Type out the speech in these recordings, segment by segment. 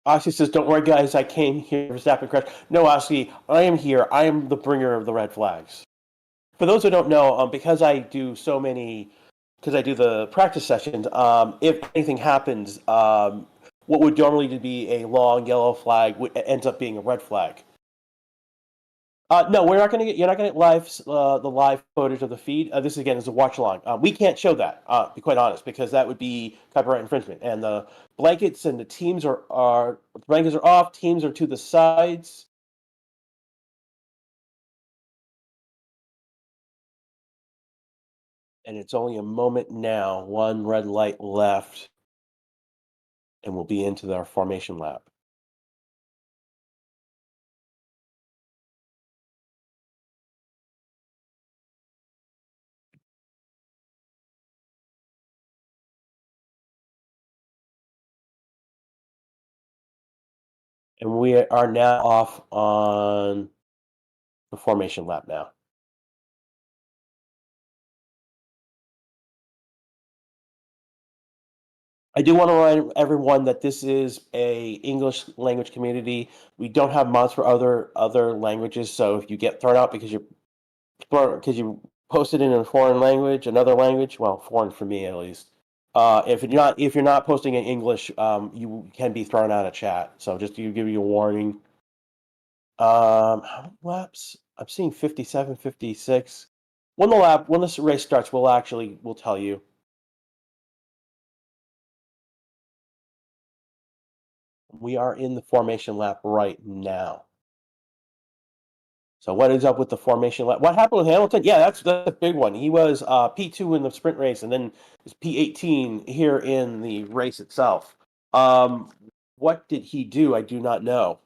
Oxy says, "Don't worry, guys. I came here for Verstappen crash." No, Oxy, I am here. I am the bringer of the red flags. For those who don't know, because I do so many, because I do the practice sessions. If anything happens, what would normally be a long yellow flag ends up being a red flag. No, we're not going to get. You're not going to get the live footage of the feed. This again is a watch along. We can't show that. To be quite honest, because that would be copyright infringement. And the blankets and the teams are the blankets are off. Teams are to the sides. And it's only a moment now. One red light left, and we'll be into our formation lap. And we are now off on the formation lap now. I do want to remind everyone that this is a English language community. We don't have mods for other languages. So if you get thrown out because you posted in a foreign language, another language, well, foreign for me at least. If you're not posting in English, you can be thrown out of chat. So just to give you a warning. How many laps? I'm seeing 57, 56. When this race starts, we'll tell you. We are in the formation lap right now. So what is up with the formation lap? What happened with Hamilton? Yeah, that's a big one. He was P2 in the sprint race, and then was P18 here in the race itself. What did he do? I do not know.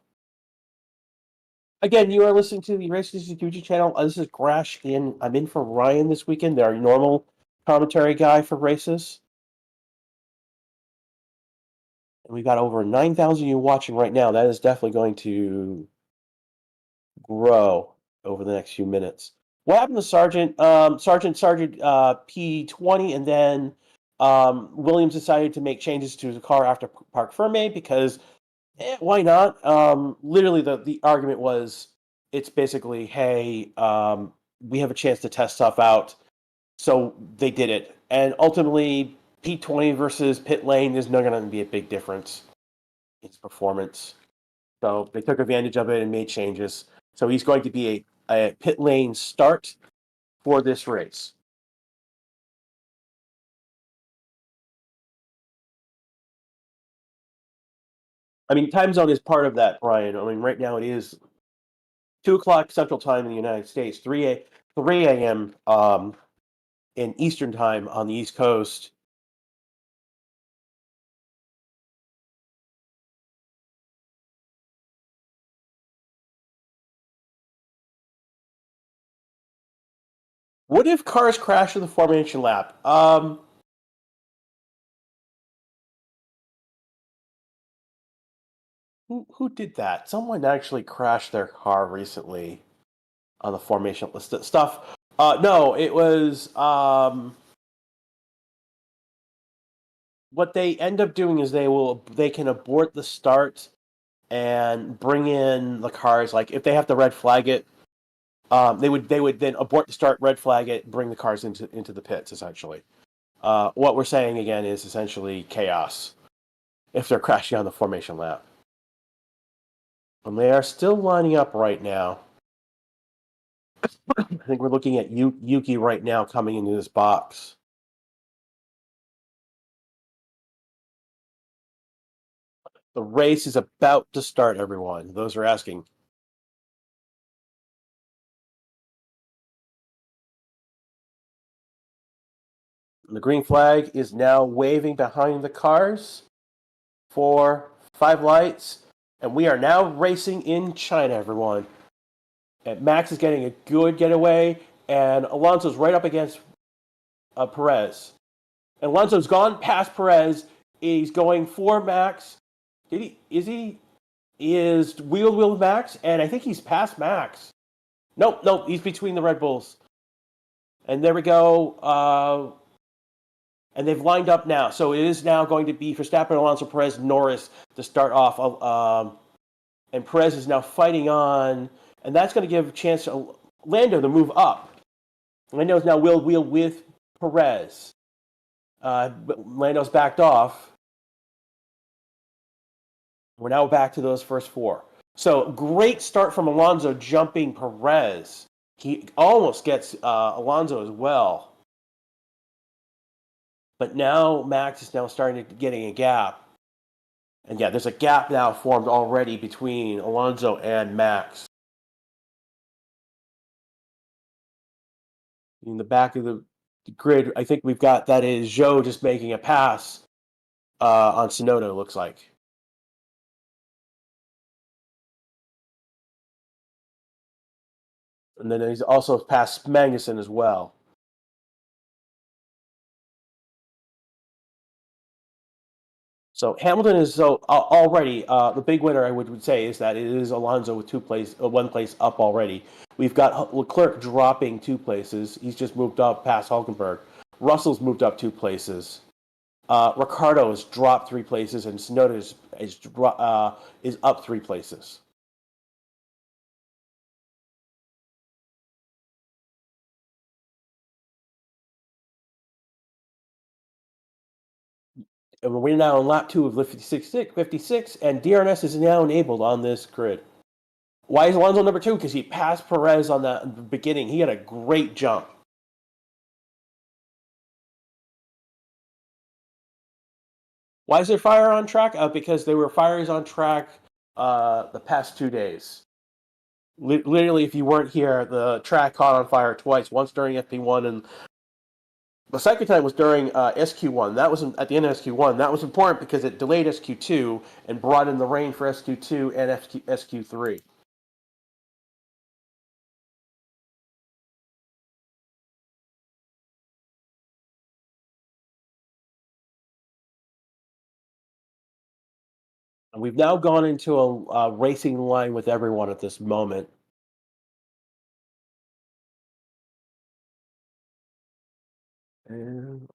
Again, you are listening to the Race YouTube channel. This is Grash in. I'm in for Ryan this weekend. They're our normal commentary guy for races. And we've got over 9,000 you watching right now. That is definitely going to grow over the next few minutes. What happened to Sergeant P20, and then Williams decided to make changes to the car after Parc Ferme because why not? Literally, the argument was it's basically, hey, we have a chance to test stuff out, so they did it, and ultimately P20 versus pit lane is not going to be a big difference in performance. So they took advantage of it and made changes. So he's going to be a pit lane start for this race. I mean, time zone is part of that, Brian. I mean, right now it is 2 o'clock Central Time in the United States, 3 a.m. In Eastern Time on the East Coast. What if cars crash in the formation lap? Who did that? Someone actually crashed their car recently on the formation list stuff. No, it was what they end up doing is they can abort the start and bring in the cars. Like if they have to red flag it, they would then abort the start, red flag it, bring the cars into the pits. Essentially, what we're saying again is essentially chaos if they're crashing on the formation lap. And they are still lining up right now. I think we're looking at Yuki right now coming into this box. The race is about to start, everyone. Those are asking. The green flag is now waving behind the cars for 5 lights. And we are now racing in China, everyone. And Max is getting a good getaway. And Alonso's right up against Perez. And Alonso's gone past Perez. He's going for Max. He is wheel with Max, and I think he's past Max. Nope, he's between the Red Bulls. And there we go. And they've lined up now. So it is now going to be Verstappen, Alonso, Perez, Norris to start off. And Perez is now fighting on, and that's going to give a chance to Lando to move up. Lando's now wheel with Perez. Lando's backed off. We're now back to those first four. So great start from Alonso jumping Perez. He almost gets Alonso as well. But now Max is now starting to getting a gap. And yeah, there's a gap now formed already between Alonso and Max. In the back of the grid, I think we've got that is Zhou just making a pass on Tsunoda, looks like. And then he's also passed Magnussen as well. So Hamilton is already the big winner. I would say is that it is Alonso with one place up already. We've got Leclerc dropping 2 places. He's just moved up past Hulkenberg. Russell's moved up 2 places. Ricciardo has dropped 3 places, and Tsunoda is up 3 places. And we're now on lap 2 of the 56, and DRS is now enabled on this grid. Why is Alonso number 2? Because he passed Perez on the beginning. He had a great jump. Why is there fire on track? Because there were fires on track the past 2 days. Literally, if you weren't here, the track caught on fire twice. Once during FP1, and the second time was during SQ1. That was at the end of SQ1. That was important because it delayed SQ2 and brought in the rain for SQ2 and SQ3. And we've now gone into a racing line with everyone at this moment. And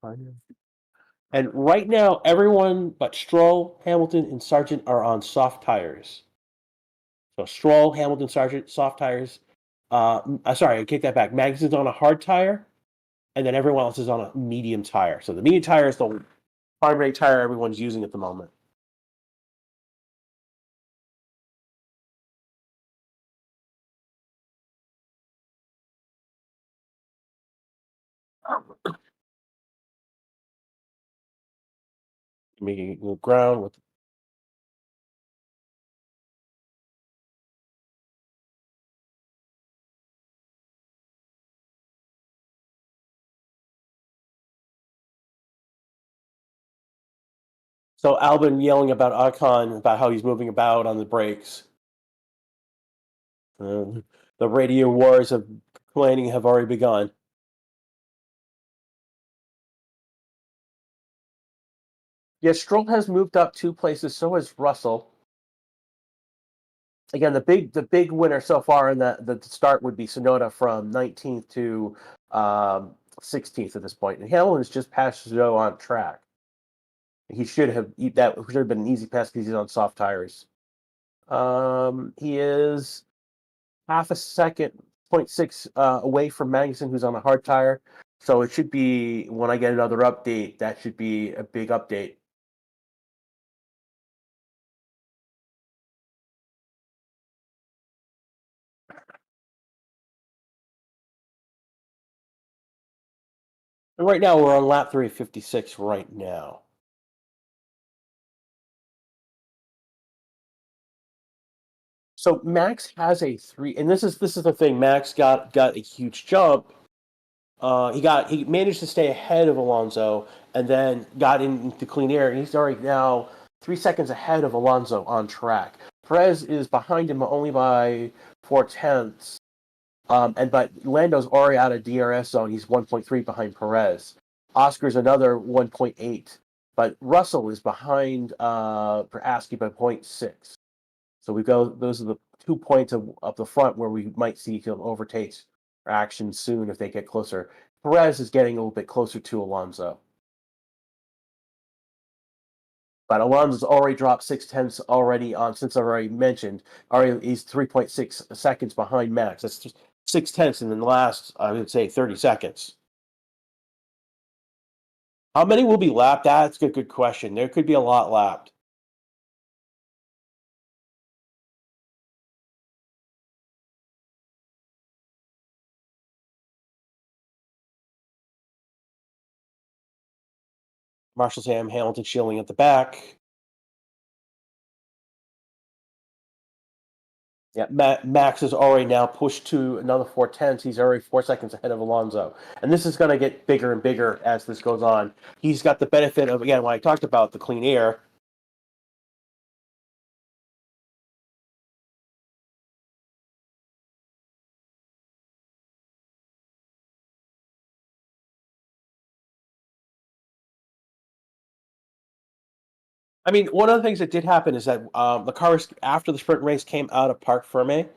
right now, everyone but Stroll, Hamilton, and Sargent are on soft tires. So Stroll, Hamilton, Sargent, soft tires. Sorry, I take that back. Magnussen's on a hard tire, and then everyone else is on a medium tire. So the medium tire is the primary tire everyone's using at the moment. Making ground with. So Albon yelling about Ocon about how he's moving about on the brakes. The radio wars of complaining have already begun. Yeah, Stroll has moved up 2 places. So has Russell. Again, the big winner so far in the start would be Tsunoda from 19th to 16th at this point, and Hamilton is just past Zhou on track. He should have been an easy pass because he's on soft tires. He is half a second, 0.6 away from Magnussen, who's on a hard tire. So it should be, when I get another update, that should be a big update. And right now, we're on lap 356 right now. So Max has a 3, and this is the thing. Max got a huge jump. He managed to stay ahead of Alonso, and then got into clean air. And he's already now 3 seconds ahead of Alonso on track. Perez is behind him only by 4/10, but Lando's already out of DRS zone. He's 1.3 behind Perez. Oscar's another 1.8, but Russell is behind Askew by 0.6. So those are the 2 points up the front where we might see him overtake action soon if they get closer. Perez is getting a little bit closer to Alonso. But Alonso's already dropped 6 tenths already on, since I've already mentioned. Already he's 3.6 seconds behind Max. That's just 6 tenths in the last, I would say, 30 seconds. How many will be lapped? That's a good question. There could be a lot lapped. Marshall, Sam, Hamilton shielding at the back. Yeah, Max is already now pushed to another 4 tenths. He's already 4 seconds ahead of Alonso. And this is going to get bigger and bigger as this goes on. He's got the benefit of, again, what I talked about, the clean air. I mean, one of the things that did happen is that the cars, after the sprint race, came out of Parc Ferme.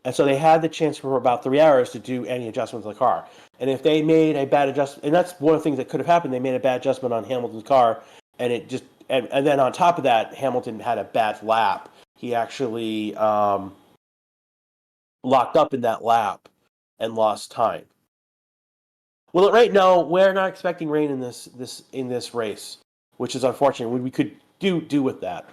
And so they had the chance for about 3 hours to do any adjustments to the car. And if they made a bad adjustment, and that's one of the things that could have happened, they made a bad adjustment on Hamilton's car, and it just, and then on top of that, Hamilton had a bad lap. He actually locked up in that lap and lost time. Well, right now we're not expecting rain in this race, which is unfortunate. We could do with that.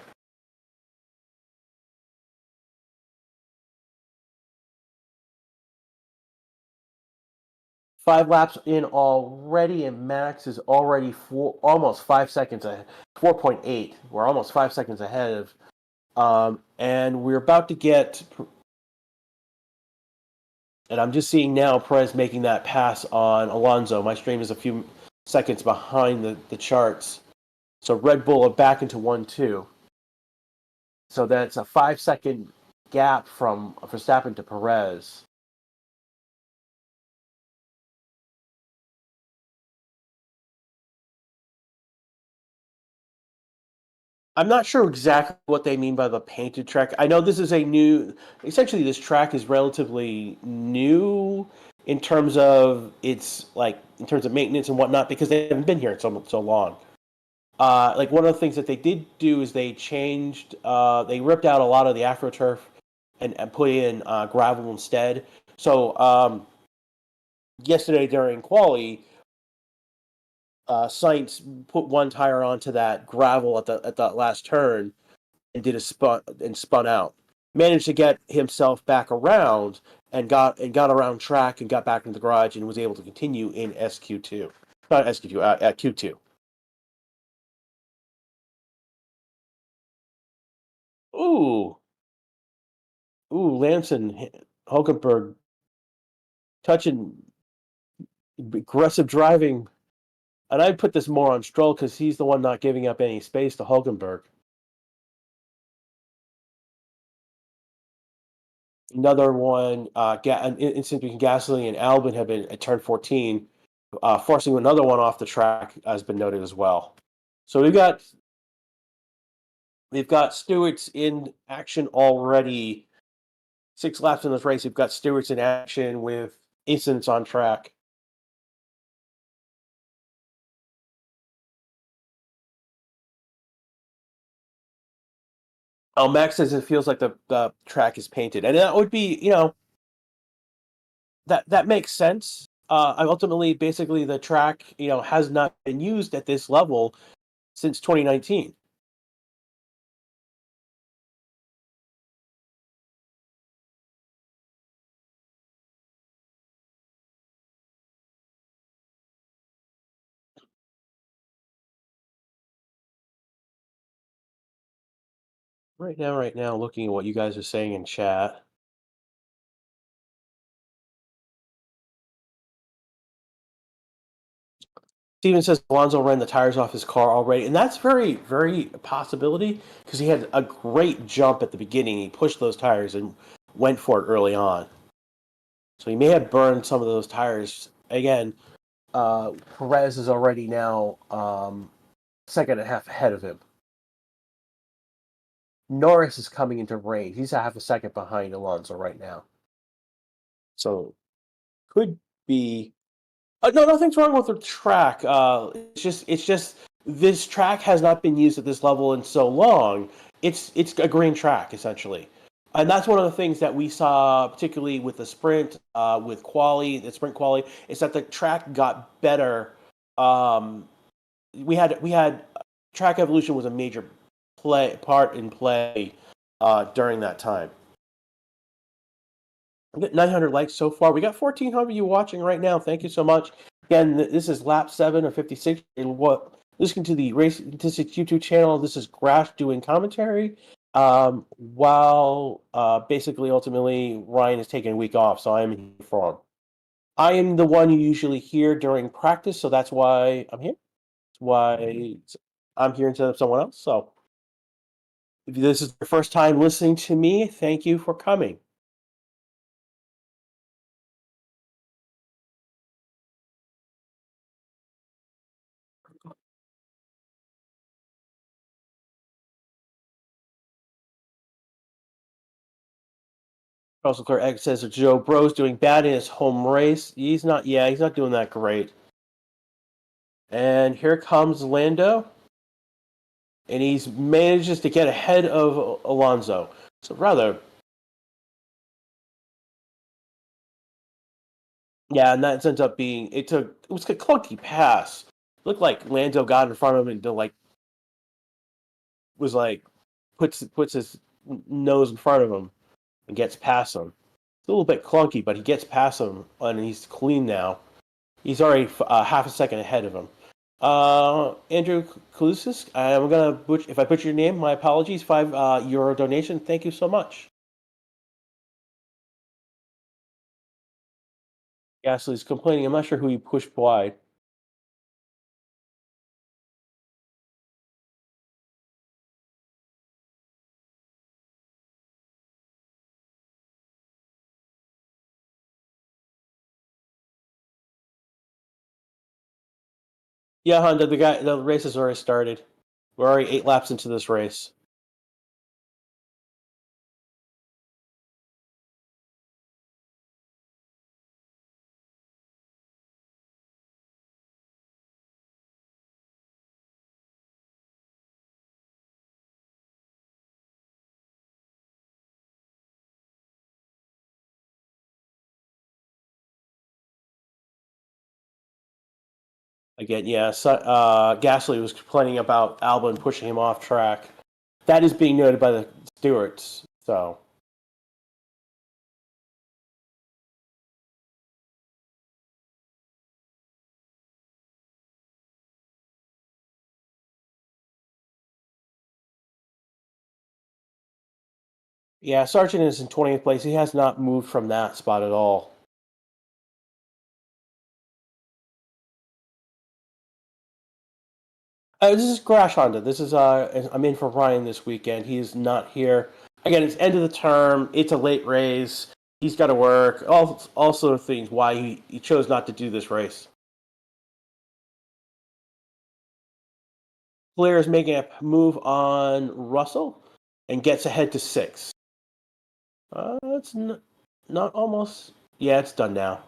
5 laps in already, and Max is already almost 5 seconds ahead. 4.8. We're almost 5 seconds ahead of, and we're about to get. And I'm just seeing now Perez making that pass on Alonso. My stream is a few seconds behind the charts. So Red Bull are back into 1-2. So that's a 5 second gap from Verstappen to Perez. I'm not sure exactly what they mean by the painted track. I know this is essentially this track is relatively new in terms of in terms of maintenance and whatnot, because they haven't been here so long. Like one of the things that they did do is they ripped out a lot of the AstroTurf and put in gravel instead. So yesterday during quali, Sainz put one tire onto that gravel at the last turn and did a spun out. Managed to get himself back around and got around track and got back into the garage and was able to continue in SQ2, not SQ2, at Q2. Ooh, Lamson, Hulkenberg touching aggressive driving, and I put this more on Stroll because he's the one not giving up any space to Hulkenberg. Another one, incident between Gasly and Albon have been at turn 14, forcing another one off the track, has been noted as well. So we've got Stewart's in action already. 6 laps in this race, we've got Stewart's in action with incidents on track. Max says it feels like the track is painted, and that would be, that makes sense. Ultimately, basically, the track, has not been used at this level since 2019. Right now, looking at what you guys are saying in chat. Steven says Alonso ran the tires off his car already, and that's very, very a possibility because he had a great jump at the beginning. He pushed those tires and went for it early on. So he may have burned some of those tires. Again, Perez is already now second and a half ahead of him. Norris is coming into range. He's a half a second behind Alonso right now. So could be. No, nothing's wrong with the track. It's just this track has not been used at this level in so long. It's a green track essentially, and that's one of the things that we saw, particularly with the sprint, with the sprint quali, is that the track got better. Um, we had track evolution was a major part in play during that time. We got 900 likes so far. We got 1,400 of you watching right now. Thank you so much. Again, this is lap 7 or 56. What listening to the Race Statistics YouTube channel. This is Grash doing commentary. While basically, ultimately, Ryan is taking a week off, so I'm here for him. I am the one you usually hear during practice, so that's why I'm here. That's why I'm here instead of someone else. So, if this is your first time listening to me, thank you for coming. Russell Clark X says that Joe Bro's doing bad in his home race. He's not. Yeah, he's not doing that great. And here comes Lando, and he's manages to get ahead of Alonso. So rather, yeah, and that ends up being it was a clunky pass. Looked like Lando got in front of him and was like puts his nose in front of him and gets past him. It's a little bit clunky, but he gets past him and he's clean now. He's already half a second ahead of him. Andrew Kalusis, I'm gonna if I butcher your name, my apologies. €5 donation. Thank you so much. Gasly's complaining. I'm not sure who he pushed wide. Yeah, Honda. The race has already started. We're already 8 laps into this race. Again, yeah. So, Gasly was complaining about Albon pushing him off track. That is being noted by the stewards. So yeah, Sargent is in 20th place. He has not moved from that spot at all. This is Crash Honda. This is I'm in for Ryan this weekend. He's not here. Again, it's end of the term. It's a late race. He's got to work. All sort of things why he chose not to do this race. Flair is making a move on Russell and gets ahead to 6. It's not almost. Yeah, it's done now.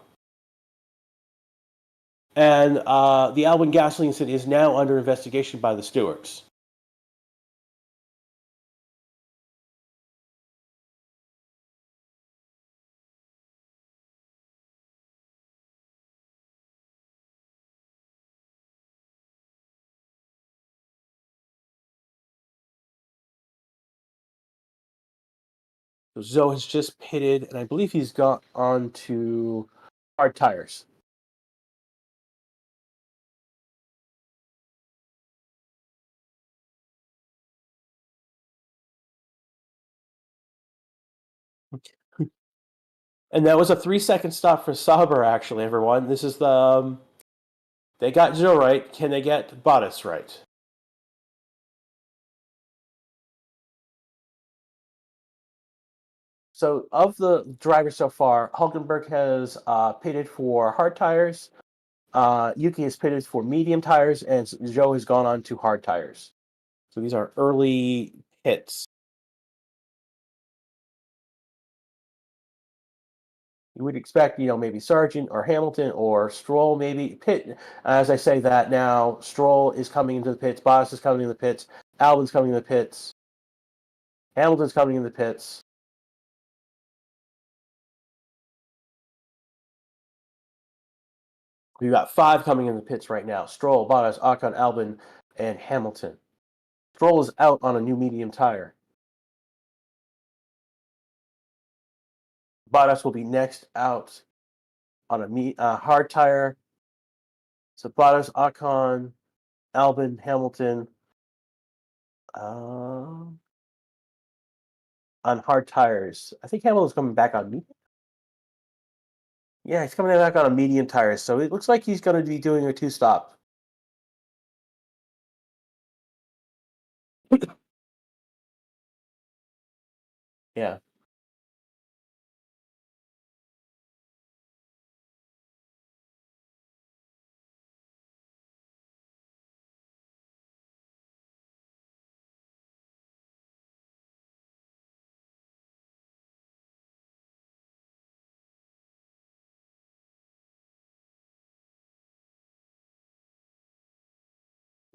And the Albon Gasoline incident is now under investigation by the stewards. So Zoe has just pitted, and I believe he's got on to hard tires. And that was a 3-second stop for Sauber, actually, everyone. This is the. They got Zhou right. Can they get Bottas right? So, of the drivers so far, Hulkenberg has pitted for hard tires. Yuki has pitted for medium tires, and Zhou has gone on to hard tires. So these are early hits. You would expect, maybe Sargent or Hamilton or Stroll, maybe Pitt. As I say that now, Stroll is coming into the pits, Bottas is coming into the pits, Albon's coming into the pits, Hamilton's coming into the pits. We've got 5 coming in the pits right now: Stroll, Bottas, Ocon, Albon, and Hamilton. Stroll is out on a new medium tire. Bottas will be next out on a hard tire. So Bottas, Ocon, Albon, Hamilton on hard tires. I think Hamilton's coming back on medium. Yeah, he's coming back on a medium tire, so it looks like he's going to be doing a 2-stop. Yeah.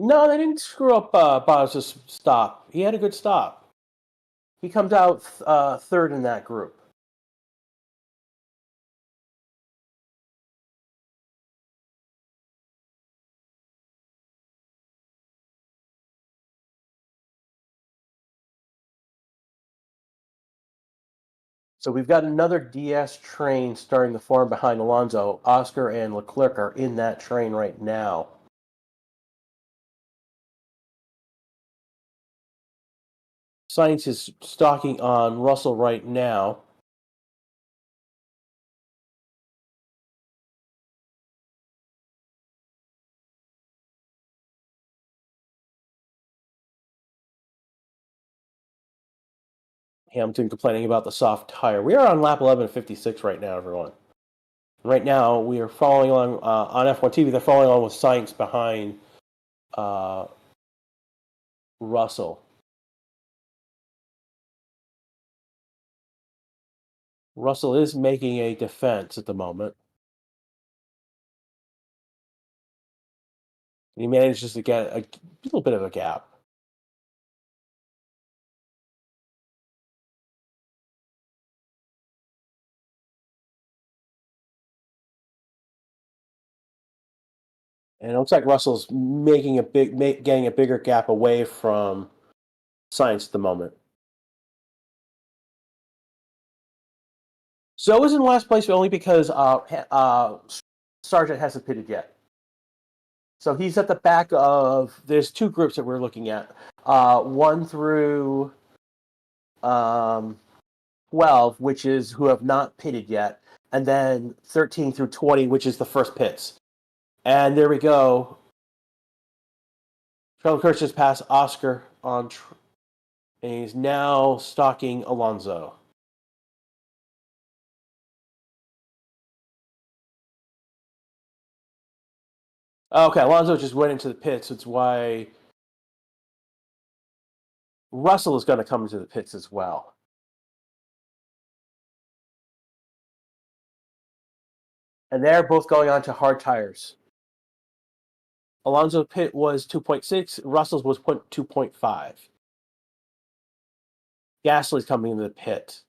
No, they didn't screw up Bottas' stop. He had a good stop. He comes out third in that group. So we've got another DS train starting to form behind Alonso. Oscar and Leclerc are in that train right now. Sainz is stalking on Russell right now. Hamilton complaining about the soft tire. We are on lap 11:56 right now, everyone. Right now, we are following along on F1 TV. They're following along with Sainz behind Russell. Russell is making a defense at the moment. And he manages to get a little bit of a gap. And it looks like Russell's getting a bigger gap away from Sainz at the moment. Zoe is in last place only because Sargent hasn't pitted yet. So he's at the back of. There's 2 groups that we're looking at. 1 through 12, which is who have not pitted yet, and then 13 through 20, which is the first pits. And there we go. Charles Leclerc just passed Oscar and he's now stalking Alonso. Okay, Alonso just went into the pits. It's why Russell is going to come into the pits as well. And they're both going on to hard tires. Alonso's pit was 2.6. Russell's was 2.5. Gasly's coming into the pit.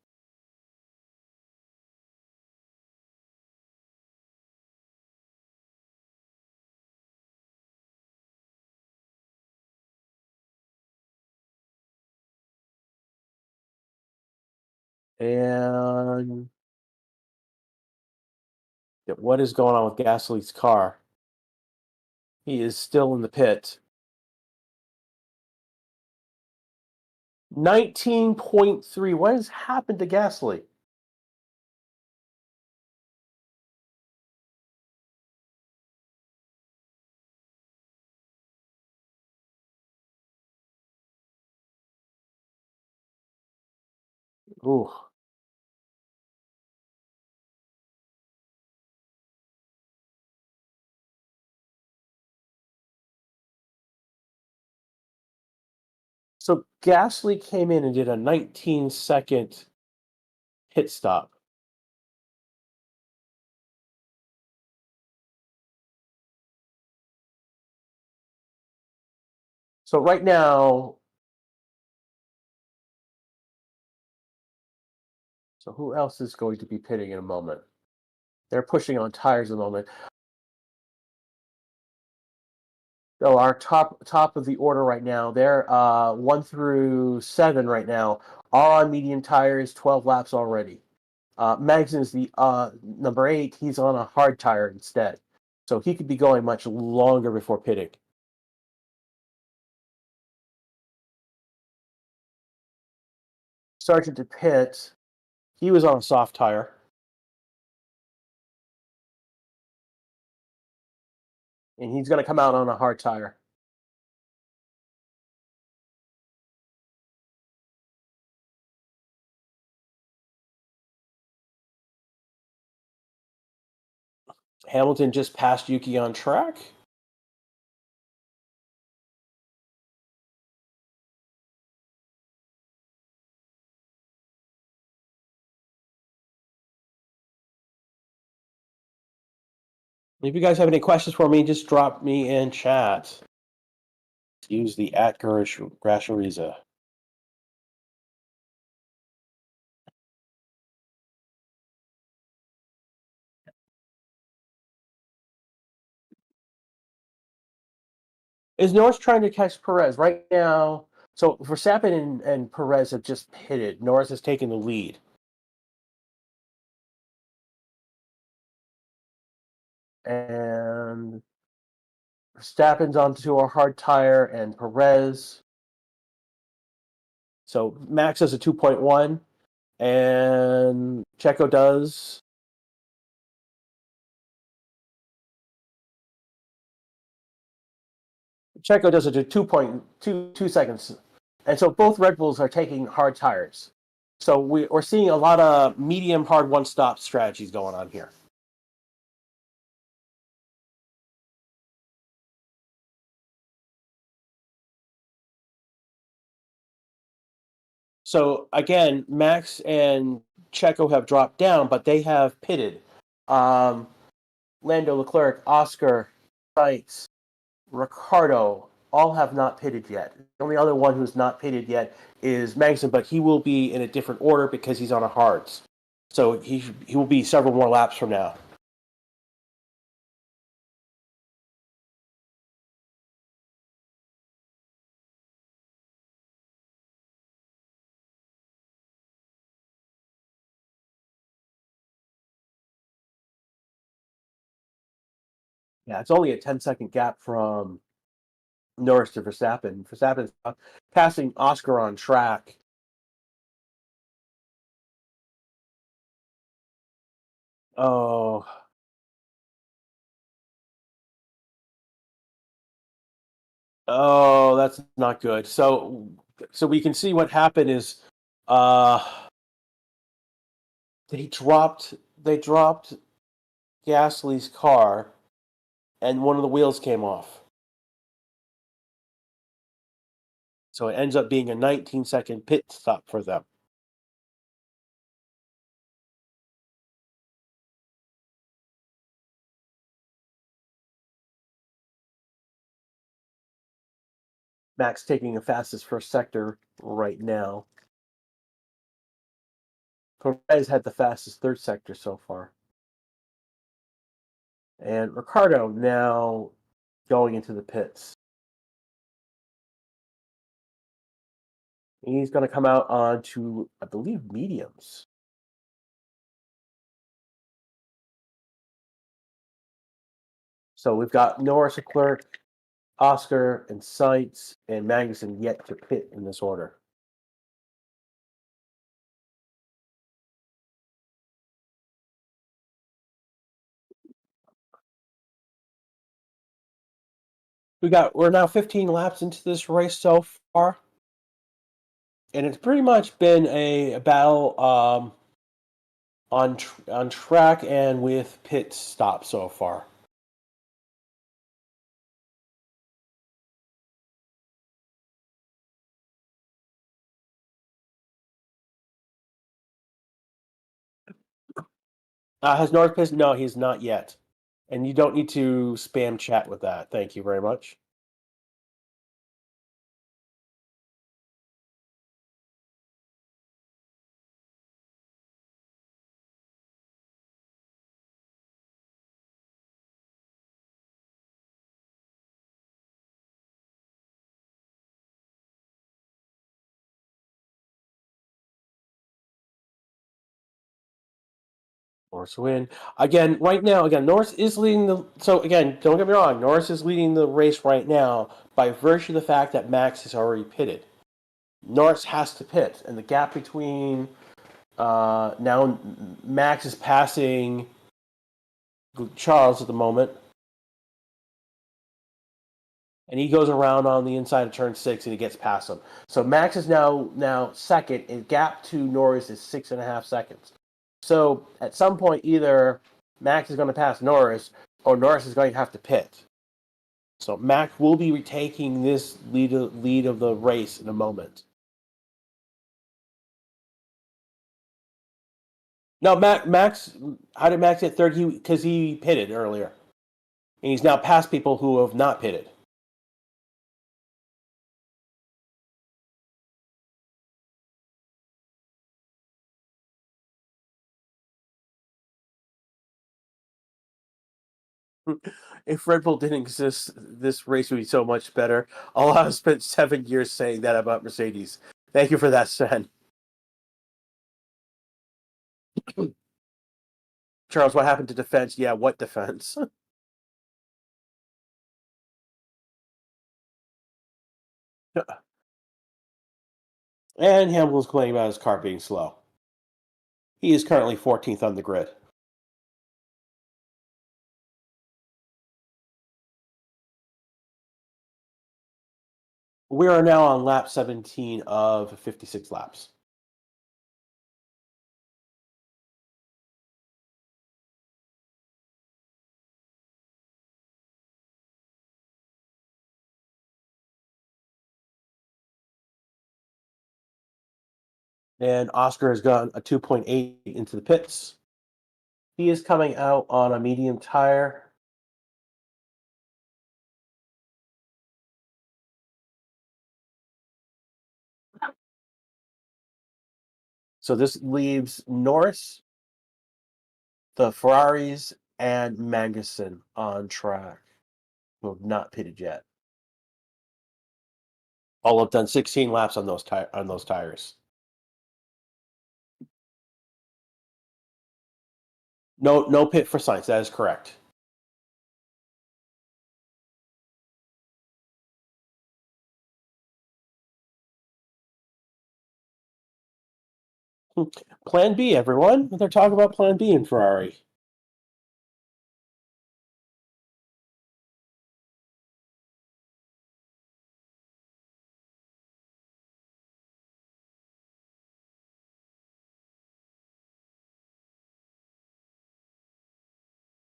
And what is going on with Gasly's car? He is still in the pit. 19.3. What has happened to Gasly? Ooh. So Gasly came in and did a 19-second pit stop. So right now, so who else is going to be pitting in a moment? They're pushing on tires at the moment. So our top of the order right now, they're 1 through 7 right now, all on medium tires, 12 laps already. Magson's the number 8. He's on a hard tire instead, so he could be going much longer before pitting. Sergeant to pit, he was on a soft tire, and he's going to come out on a hard tire. Hamilton just passed Yuki on track. If you guys have any questions for me, just drop me in chat. Use the @Grashariza. Is Norris trying to catch Perez right now? So Verstappen and Perez have just pitted. Norris has taken the lead. And Verstappen's onto a hard tire, and Perez. So Max does a 2.1, and Checo does. Checo does it to 2.22 seconds. And so both Red Bulls are taking hard tires. So we're seeing a lot of medium hard one stop strategies going on here. So again, Max and Checo have dropped down, but they have pitted. Lando, Leclerc, Oscar, Sainz, Ricciardo all have not pitted yet. The only other one who's not pitted yet is Magnussen, but he will be in a different order because he's on a hards. So he will be several more laps from now. Yeah, it's only a 10-second gap from Norris to Verstappen. Verstappen's passing Oscar on track. Oh, oh, that's not good. So we can see what happened is, uh, they dropped Gasly's car, and one of the wheels came off. So it ends up being a 19-second pit stop for them. Max taking the fastest first sector right now. Perez had the fastest third sector so far. And Ricciardo now going into the pits. He's going to come out onto, I believe, mediums. So we've got Norris, Leclerc, Oscar, and Sainz, and Magnussen yet to pit in this order. We're now 15 laps into this race so far, and it's pretty much been a battle on track and with pit stops so far. Has Norris pitted? No, he's not yet. And you don't need to spam chat with that. Thank you very much. Norris win. Again, right now, Norris is leading the. So, again, don't get me wrong, Norris is leading the race right now by virtue of the fact that Max has already pitted. Norris has to pit, and the gap between now Max is passing Charles at the moment, and he goes around on the inside of turn 6 and he gets past him. So Max is now second, and gap to Norris is 6.5 seconds. So at some point, either Max is going to pass Norris, or Norris is going to have to pit. So Max will be retaking this lead of the race in a moment. No, Max. How did Max get third? Because he pitted earlier, and he's now past people who have not pitted. If Red Bull didn't exist, this race would be so much better. I've spent 7 years saying that about Mercedes. Thank you for that, Sen. Charles, what happened to defense? Yeah, what defense? And Hamilton's complaining about his car being slow. He is currently 14th on the grid. We are now on lap 17 of 56 laps. And Oscar has gone a 2.8 into the pits. He is coming out on a medium tire. So this leaves Norris, the Ferraris, and Magnussen on track, who have not pitted yet. All have done 16 laps on those tires. No pit for Sainz. That is correct. Plan B, everyone. They're talking about Plan B in Ferrari.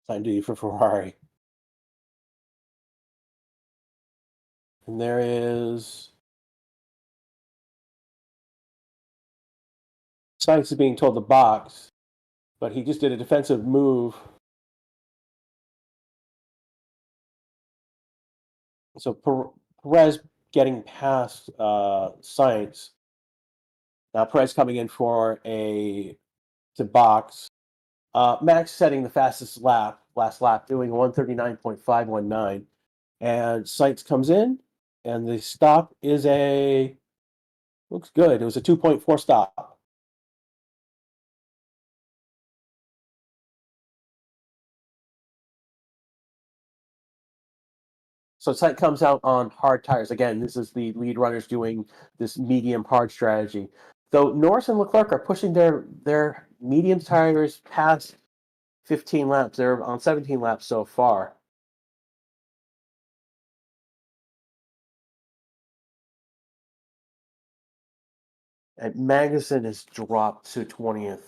Plan B for Ferrari. And there is Sainz is being told to box, but he just did a defensive move. So Perez getting past Sainz. Now Perez coming in for to box. Max setting the fastest last lap, doing 139.519. And Sainz comes in, and the stop is looks good. It was a 2.4 stop. So Sainz comes out on hard tires. Again, this is the lead runners doing this medium hard strategy. Though Norris and Leclerc are pushing their medium tires past 15 laps. They're on 17 laps so far. And Magnussen has dropped to 20th.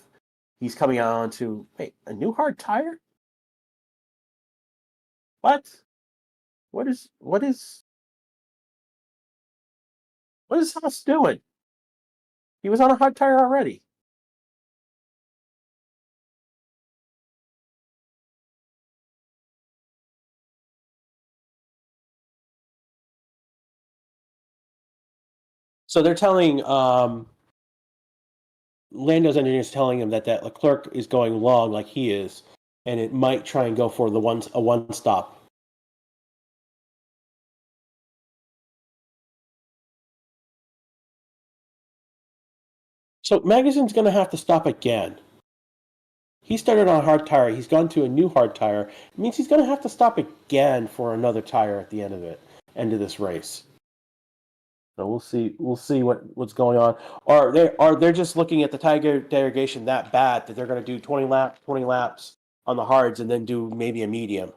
He's coming out onto a new hard tire? What? What is Haas doing? He was on a hard tire already. So they're telling Lando's engineers telling him that Leclerc is going long like he is, and it might try and go for a one stop. So Magnussen's going to have to stop again. he started on a hard tire. He's gone to a new hard tire. It means he's going to have to stop again for another tire at the end of this race. So we'll see. We'll see what's going on. Or they're just looking at the tire degradation that bad that they're going to do 20 laps on the hards and then do maybe a medium.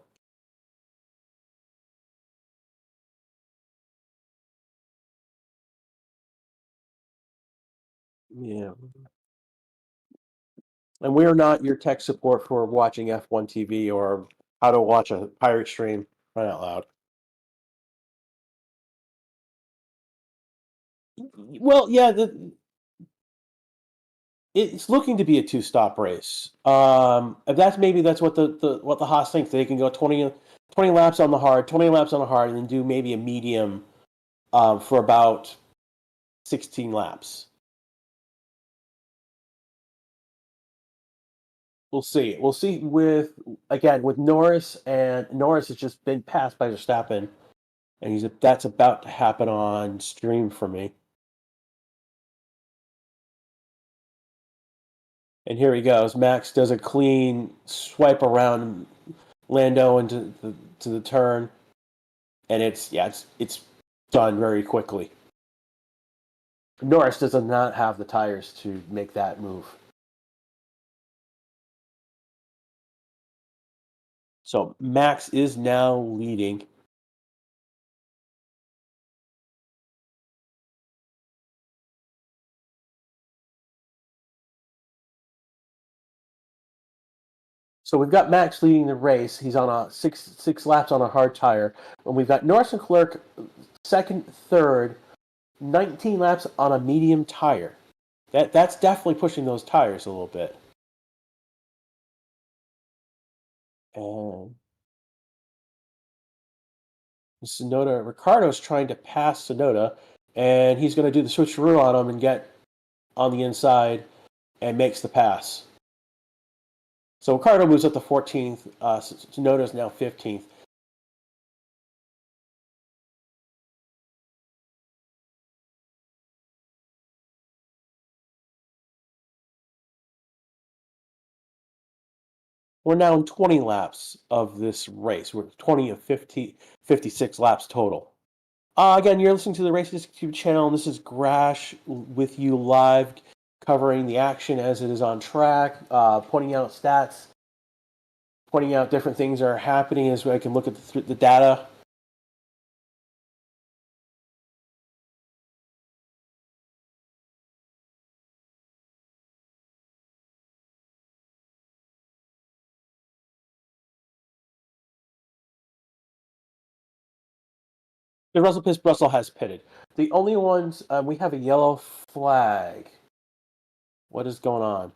Yeah. And we are not your tech support for watching F1 TV or how to watch a pirate stream. Right out loud. Well, yeah, it's looking to be a two-stop race. That's what the Haas thinks. They can go 20 laps on the hard, 20 laps on the hard, and then do maybe a medium for about 16 laps. We'll see. We'll see with Norris, and Norris has just been passed by Verstappen, and that's about to happen on stream for me. And here he goes. Max does a clean swipe around Lando into the turn, and it's done very quickly. Norris does not have the tires to make that move. So Max is now leading. So we've got Max leading the race. He's on a six laps on a hard tire. And we've got Norris and Clerk second, third, 19 laps on a medium tire. That's definitely pushing those tires a little bit. And Ricciardo's trying to pass Tsunoda, and he's going to do the switcheroo on him and get on the inside and makes the pass. So Ricciardo moves up to 14th. Tsunoda's now 15th. We're now in 20 laps of this race. We're 20 of 56 laps total. Again, you're listening to the Races YouTube channel, and this is Grash with you live, covering the action as it is on track, pointing out stats, pointing out different things that are happening as I can look at the data. The Russell has pitted. The only ones we have a yellow flag. What is going on?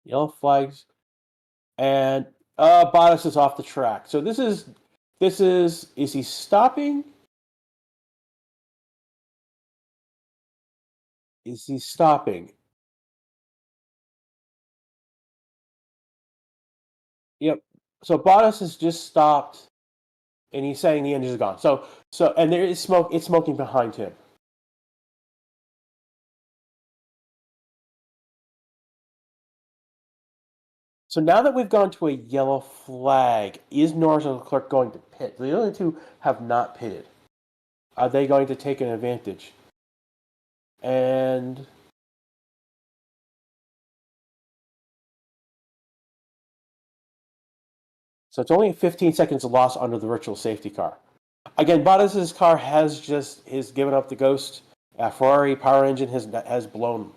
Yellow flags, and Bottas is off the track. So this is he stopping? Is he stopping? Yep. So Bottas has just stopped, and he's saying the engine is gone. And there is smoke. It's smoking behind him. So now that we've gone to a yellow flag, is Norris and Leclerc going to pit? The other two have not pitted. Are they going to take an advantage? And so it's only 15 seconds of loss under the virtual safety car. Again, Bottas's car has given up the ghost. Ferrari power engine has blown.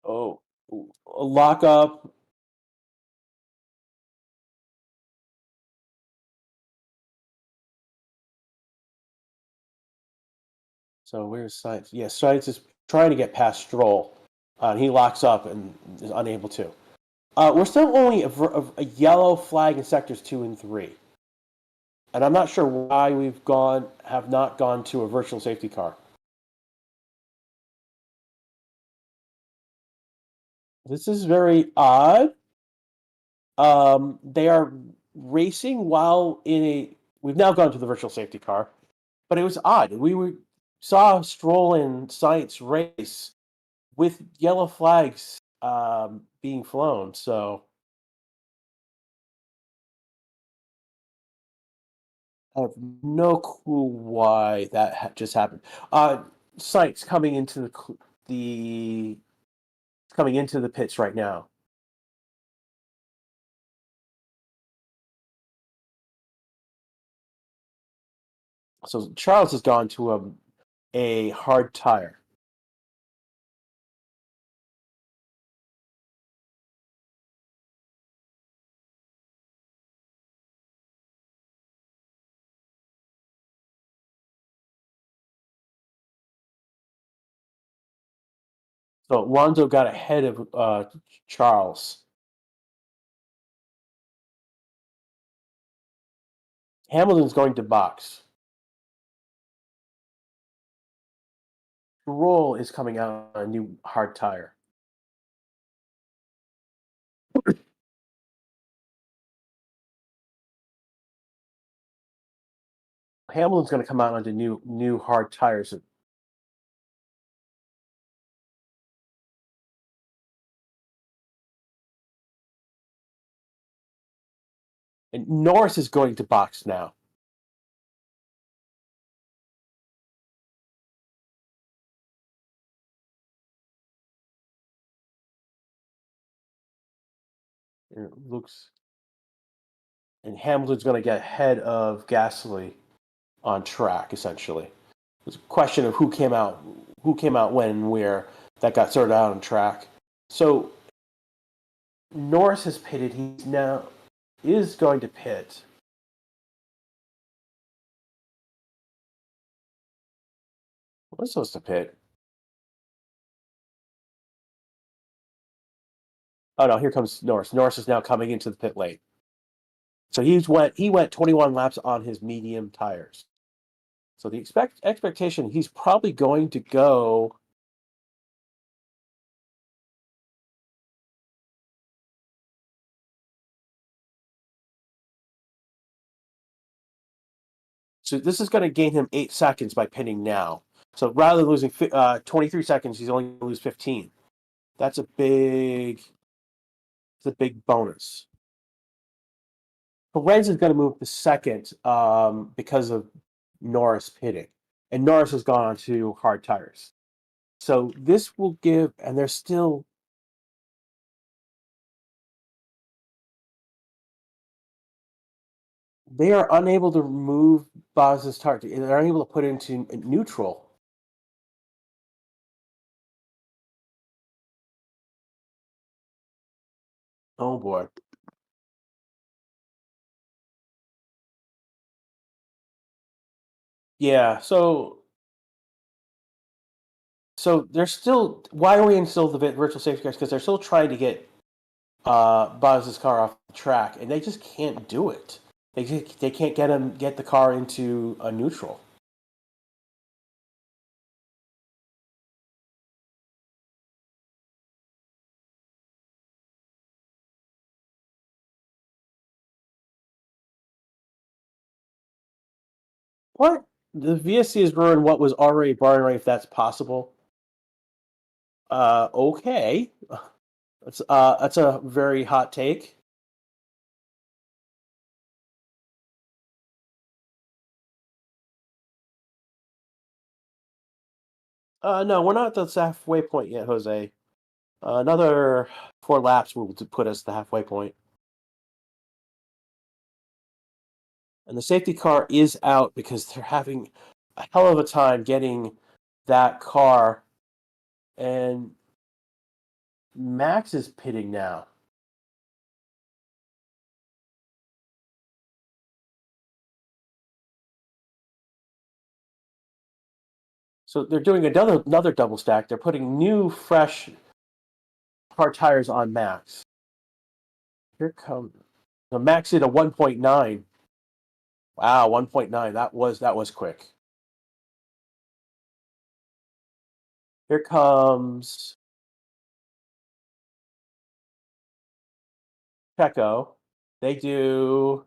Oh, a lock up. So where's Sainz? Yes, Sainz is trying to get past Stroll. He locks up and is unable to. We're still only a yellow flag in sectors 2 and 3. And I'm not sure why have not gone to a virtual safety car. This is very odd. They are racing while in a. We've now gone to the virtual safety car, but it was odd. saw Stroll and Sainz race with yellow flags being flown. So I have no clue why that just happened. Sainz coming into the coming into the pits right now. So Charles has gone to a hard tire. So Alonso got ahead of Charles. Hamilton's going to box. Roll is coming out on a new hard tire. Hamilton's going to come out onto new hard tires. And Norris is going to box now. And it looks, and Hamilton's going to get ahead of Gasly on track. Essentially, it's a question of who came out when, and where. That got sorted out on track. So Norris has pitted. He's now is going to pit. What's supposed to pit? Oh no, here comes Norris. Norris is now coming into the pit lane. So he went 21 laps on his medium tires. So the expectation, he's probably going to go. So this is going to gain him 8 seconds by pitting now. So rather than losing 23 seconds, he's only going to lose 15. That's a big bonus. Perez is going to move to second because of Norris pitting, and Norris has gone on to hard tires. So this will give, and they're still. They are unable to remove Boz's target. They're unable to put it into neutral. Oh boy. Yeah. So they're still. Why are we in still the virtual safety cars? Because they're still trying to get Boz's car off the track, and they just can't do it. They can't get the car into a neutral. What? The VSC has ruined what was already bar right, if that's possible. Okay. That's a very hot take. No, we're not at the halfway point yet, Jose. Another 4 laps will put us at the halfway point. And the safety car is out because they're having a hell of a time getting that car. And Max is pitting now. So they're doing another double stack. They're putting new, fresh hard tires on Max. Here comes. So Max did a 1.9. Wow, 1.9. That was quick. Here comes Checo. They do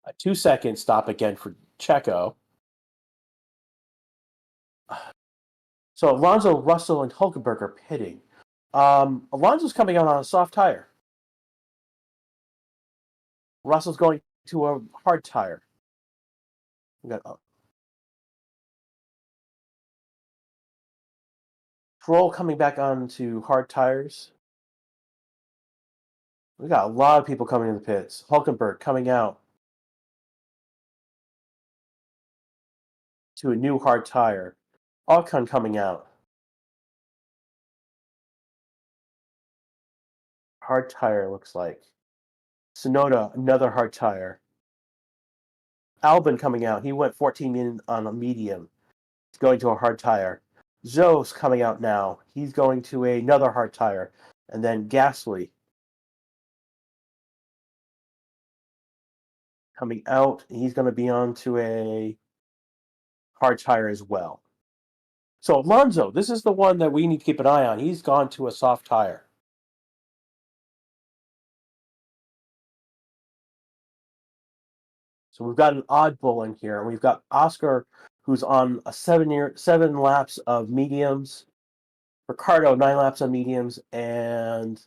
A 2-second stop again for Checo. So Alonso, Russell, and Hulkenberg are pitting. Alonso's coming out on a soft tire. Russell's going to a hard tire. We got Stroll coming back onto hard tires. We got a lot of people coming in the pits. Hulkenberg coming out to a new hard tire. Ocon coming out. Hard tire looks like. Sonoda, another hard tire. Albon coming out. He went 14 in on a medium. He's going to a hard tire. Zhou's coming out now. He's going to another hard tire. And then Gasly coming out. He's going to be on to a hard tire as well. So Alonso, this is the one that we need to keep an eye on. He's gone to a soft tire. So we've got an oddball in here. We've got Oscar, who's on a 7 laps of mediums. Ricciardo, 9 laps on mediums. And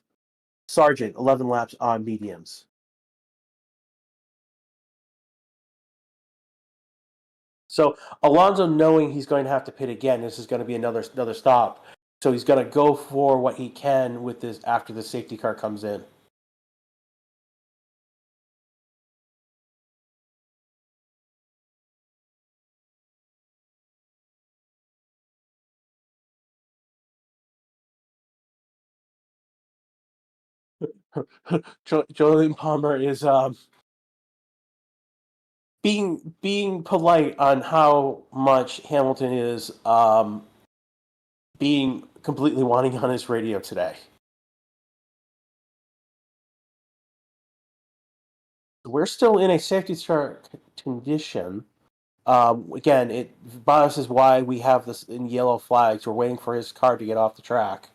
Sargent, 11 laps on mediums. So Alonso, knowing he's going to have to pit again, this is going to be another stop. So he's going to go for what he can with this after the safety car comes in. Julian Palmer is being polite on how much Hamilton is being completely wanting on his radio today. We're still in a safety car condition. Again, it biases why we have this in yellow flags. We're waiting for his car to get off the track.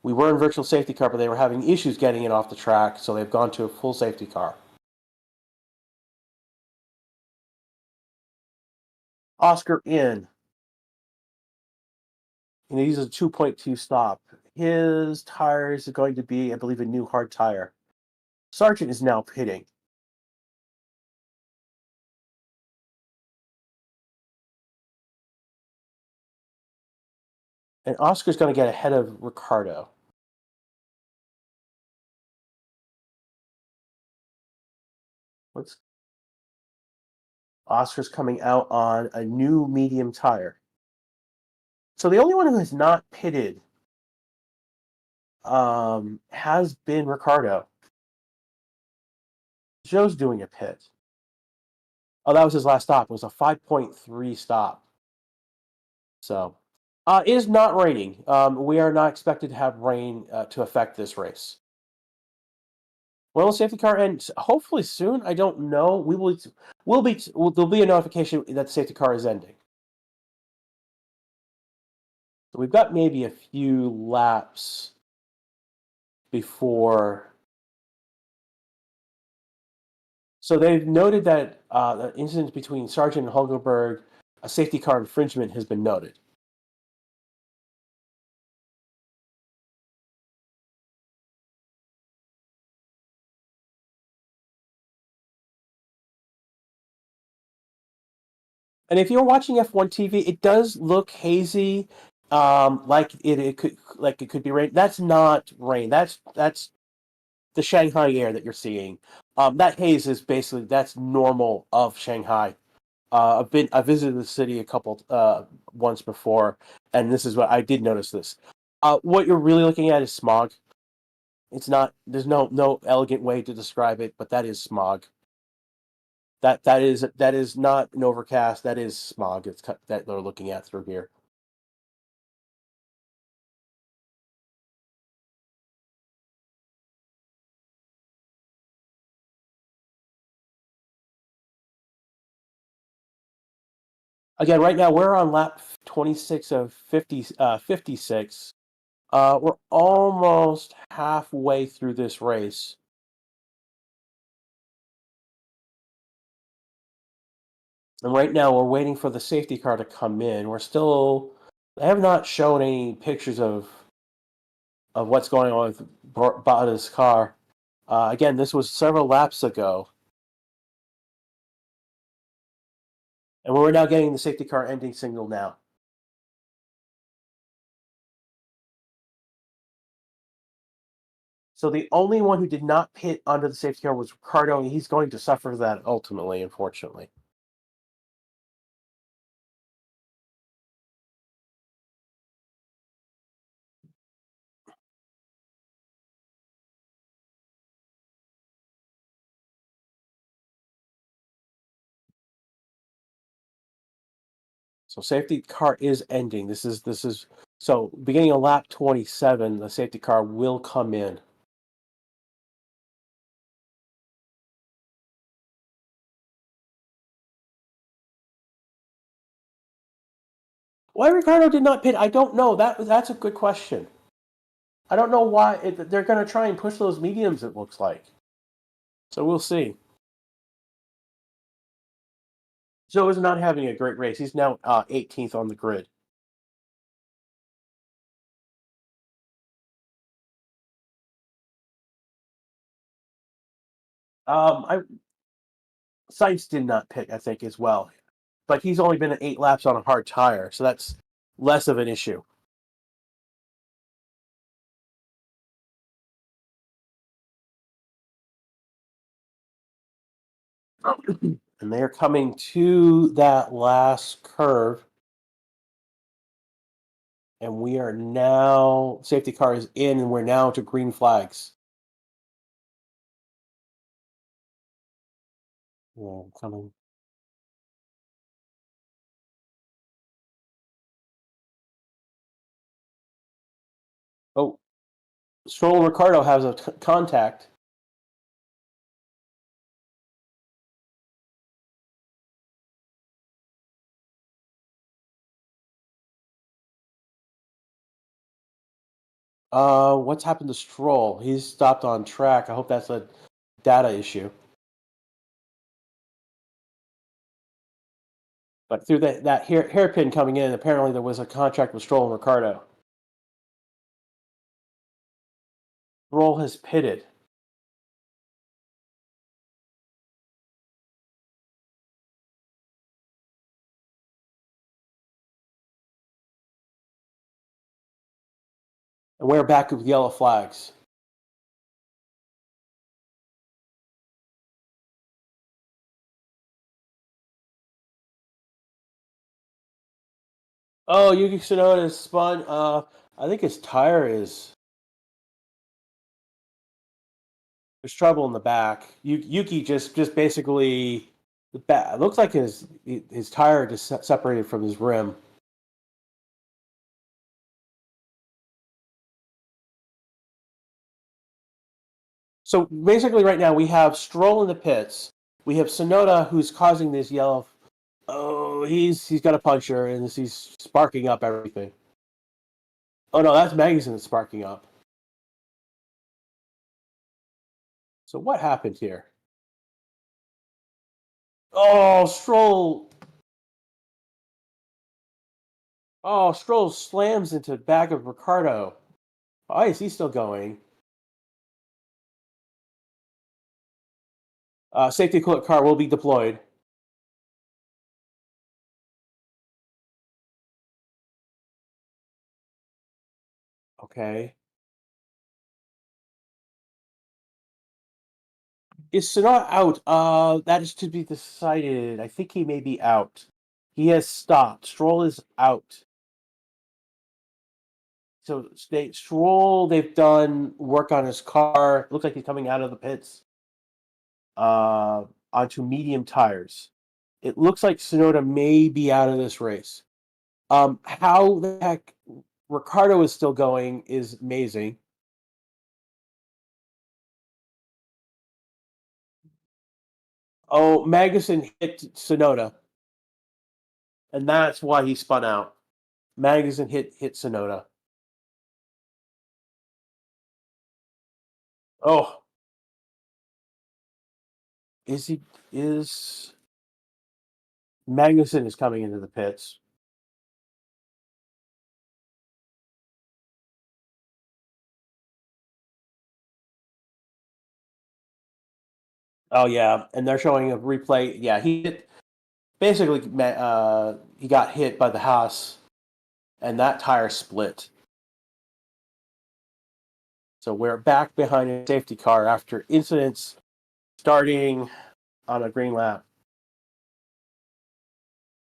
We were in virtual safety car, but they were having issues getting it off the track, so they've gone to a full safety car. Oscar in. And he's a 2.2 stop. His tires are going to be, I believe, a new hard tire. Sargent is now pitting. And Oscar's going to get ahead of Ricciardo. Oscar's coming out on a new medium tire. So the only one who has not pitted has been Ricciardo. Zhou's doing a pit. Oh, that was his last stop. It was a 5.3 stop. So, it is not raining. We are not expected to have rain to affect this race. When will the safety car end? Hopefully soon. I don't know. There'll be a notification that the safety car is ending. So we've got maybe a few laps before. So they've noted that the incident between Sargent and Hulkenberg, a safety car infringement, has been noted. And if you're watching F1 TV, it does look hazy, like it could be rain. That's not rain. That's the Shanghai air that you're seeing. That haze is basically that's normal of Shanghai. I visited the city a couple once before, and this is what I did notice. This, what you're really looking at is smog. It's not. There's no elegant way to describe it, but that is smog. That is not an overcast. That is smog. It's that they're looking at through here. Again, right now we're on lap 26 of 56. We're almost halfway through this race. And right now we're waiting for the safety car to come in. They have not shown any pictures of what's going on with Bottas' car. Again, this was several laps ago. And we're now getting the safety car ending signal now. So the only one who did not pit under the safety car was Ricciardo, and he's going to suffer that ultimately, unfortunately. So safety car is ending. This is so beginning of lap 27, the safety car will come in. Why Ricciardo did not pit, I don't know. That's a good question. I don't know why they're going to try and push those mediums. It looks like. So we'll see. Joe is not having a great race. He's now 18th on the grid. I Sainz did not pit, I think, as well, but he's only been at 8 laps on a hard tire, so that's less of an issue. And they're coming to that last curve, and we are now safety car is in, and we're now to green flags. Yeah, coming. Oh, Stroll and Ricardo has a contact. What's happened to Stroll? He's stopped on track. I hope that's a data issue. But through that hairpin coming in, apparently there was a contract with Stroll and Ricardo. Stroll has pitted. And we're back with yellow flags. Oh, Yuki Tsunoda is spun. I think his tire is. There's trouble in the back. Yuki just basically the back. It looks like his tire just separated from his rim. So basically, right now we have Stroll in the pits. We have Tsunoda who's causing this yellow. Oh, he's got a puncture and he's sparking up everything. Oh no, that's Magnussen that's sparking up. So what happened here? Oh, Stroll. Oh, Stroll slams into the back of Ricardo. Why is he still going? Safety car will be deployed. Okay. Is Sonat out? That is to be decided. I think he may be out. He has stopped. Stroll is out. So Stroll, they've done work on his car. Looks like he's coming out of the pits uh, onto medium tires. It looks like Sonoda may be out of this race. How the heck Ricardo is still going is amazing. Oh, Magnussen hit Sonoda, and that's why he spun out. Magnussen hit Sonoda. Oh, is he is Magnussen is coming into the pits. Oh yeah, and they're showing a replay. Yeah, basically he got hit by the Haas, and that tire split. So we're back behind a safety car after incidents starting on a green lap.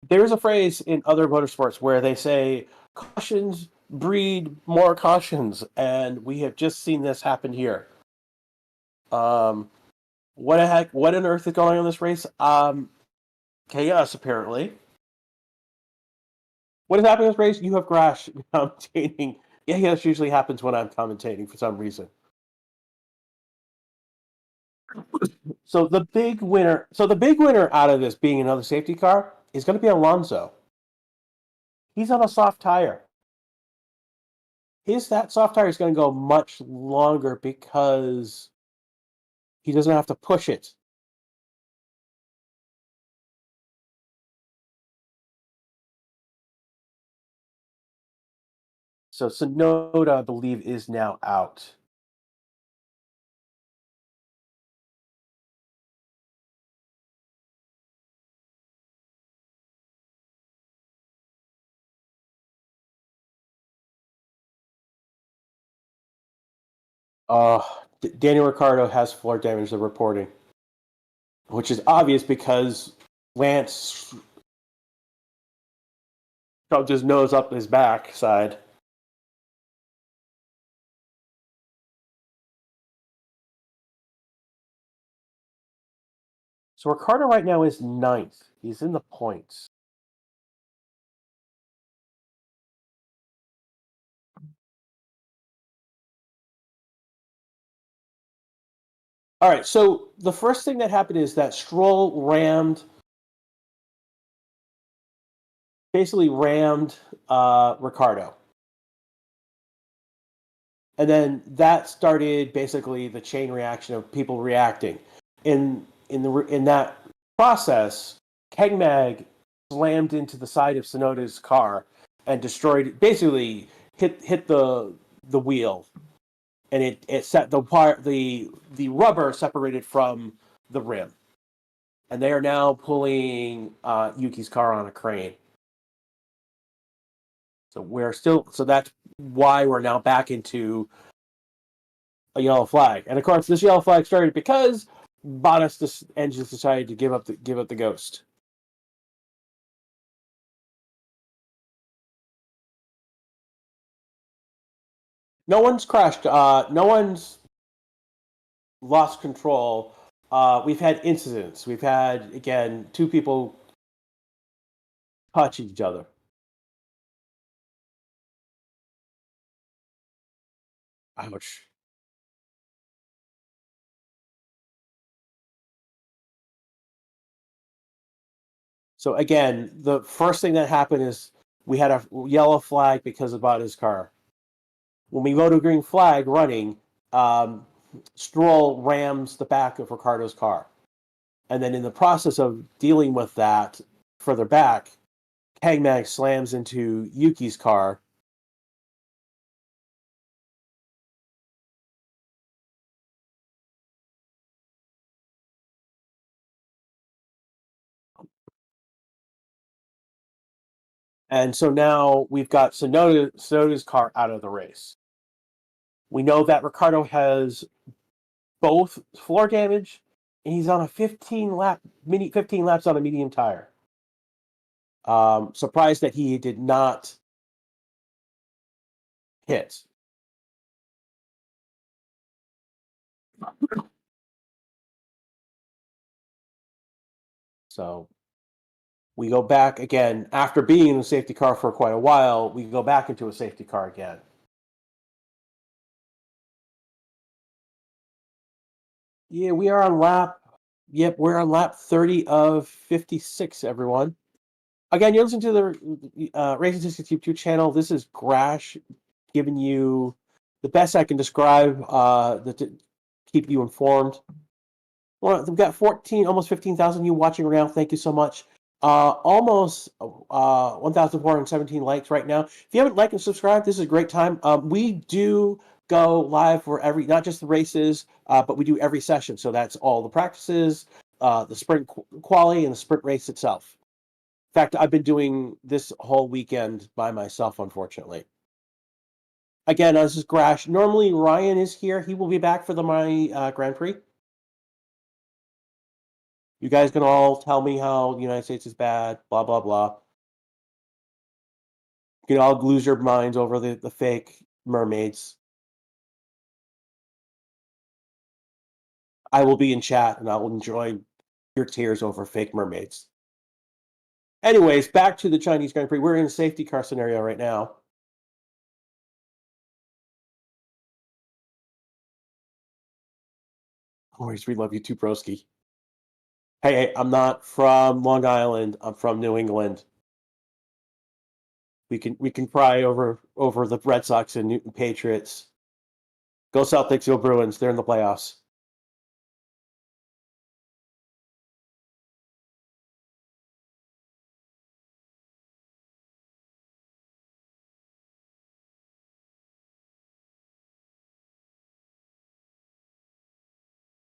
There's a phrase in other motorsports where they say cautions breed more cautions, and we have just seen this happen here. What the heck? What on earth is going on in this race? Chaos apparently. What is happening in this race? You have Grash commentating. Yeah, this usually happens when I'm commentating for some reason. So the big winner out of this being another safety car is going to be Alonso. He's on a soft tire. That soft tire is going to go much longer because he doesn't have to push it. So Tsunoda, I believe, is now out. Daniel Ricciardo has floor damage, they're reporting, which is obvious because Lance shoved his nose up his backside. So Ricciardo right now is 9th. He's in the points. All right, so the first thing that happened is that Stroll basically rammed Ricciardo. And then that started basically the chain reaction of people reacting. In that process, Kegmag slammed into the side of Tsunoda's car and destroyed, basically hit the wheel, and it set the rubber separated from the rim, and they are now pulling Yuki's car on a crane. So that's why we're now back into a yellow flag, and of course this yellow flag started because Bottas engines decided to give up the ghost. No one's crashed. No one's lost control. We've had incidents. We've had, again, 2 people touch each other. Ouch. So again, the first thing that happened is we had a yellow flag because about his car. When we go to a green flag running, Stroll rams the back of Ricciardo's car. And then in the process of dealing with that further back, Kegmag slams into Yuki's car. And so now we've got Tsunoda's car out of the race. We know that Ricciardo has both floor damage, and he's on a 15 laps on a medium tire. Surprised that he did not hit. So we go back again after being in the safety car for quite a while. We go back into a safety car again. Yeah, we are on lap. Yep, we're on lap 30 of 56. Everyone. Again, you're listening to the Racing Statistics YouTube channel. This is Grash giving you the best I can describe to keep you informed. Well, we've got almost 15,000 you watching around. Thank you so much. Almost 1,417 likes right now. If you haven't liked and subscribed, this is a great time. We do go live for not just the races, but we do every session. So that's all the practices, the sprint quali, and the sprint race itself. In fact, I've been doing this whole weekend by myself, unfortunately. Again, this is Grash. Normally, Ryan is here. He will be back for my Grand Prix. You guys can all tell me how the United States is bad, blah, blah, blah. You can all lose your minds over the fake mermaids. I will be in chat, and I will enjoy your tears over fake mermaids. Anyways, back to the Chinese Grand Prix. We're in a safety car scenario right now. Always, we love you too, broski. Hey, I'm not from Long Island. I'm from New England. We can cry over the Red Sox and Newton Patriots. Go Celtics, go Bruins. They're in the playoffs.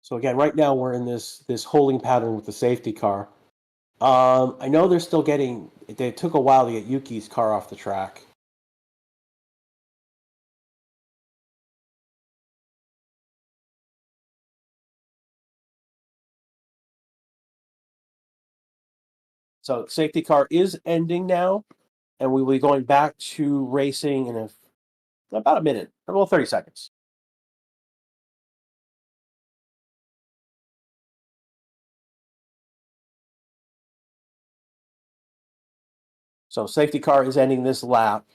So again, right now we're in this holding pattern with the safety car. I know they're still getting. It took a while to get Yuki's car off the track. So safety car is ending now, and we will be going back to racing in about a minute, about 30 seconds. So safety car is ending this lap.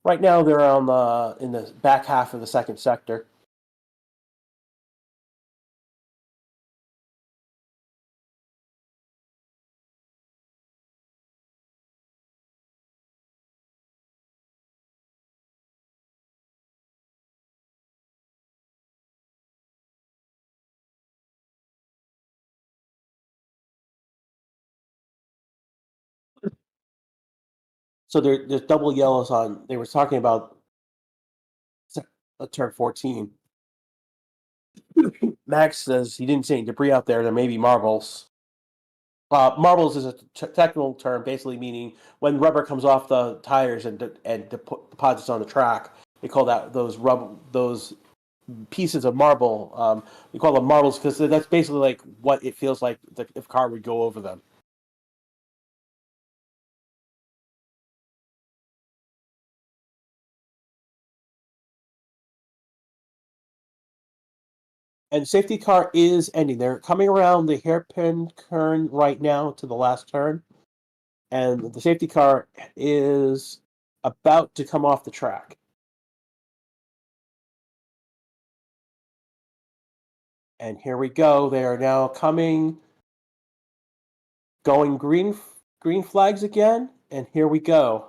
Right now they're on in the back half of the second sector. So there's double yellows on. They were talking about turn 14. Max says he didn't see any debris out there. There may be marbles. Marbles is a technical term, basically meaning when rubber comes off the tires and deposits on the track. They call those pieces of marble. We call them marbles because that's basically like what it feels like if a car would go over them. And safety car is ending. They're coming around the hairpin turn right now to the last turn, and the safety car is about to come off the track. And here we go. They are now coming, going green flags again, and here we go.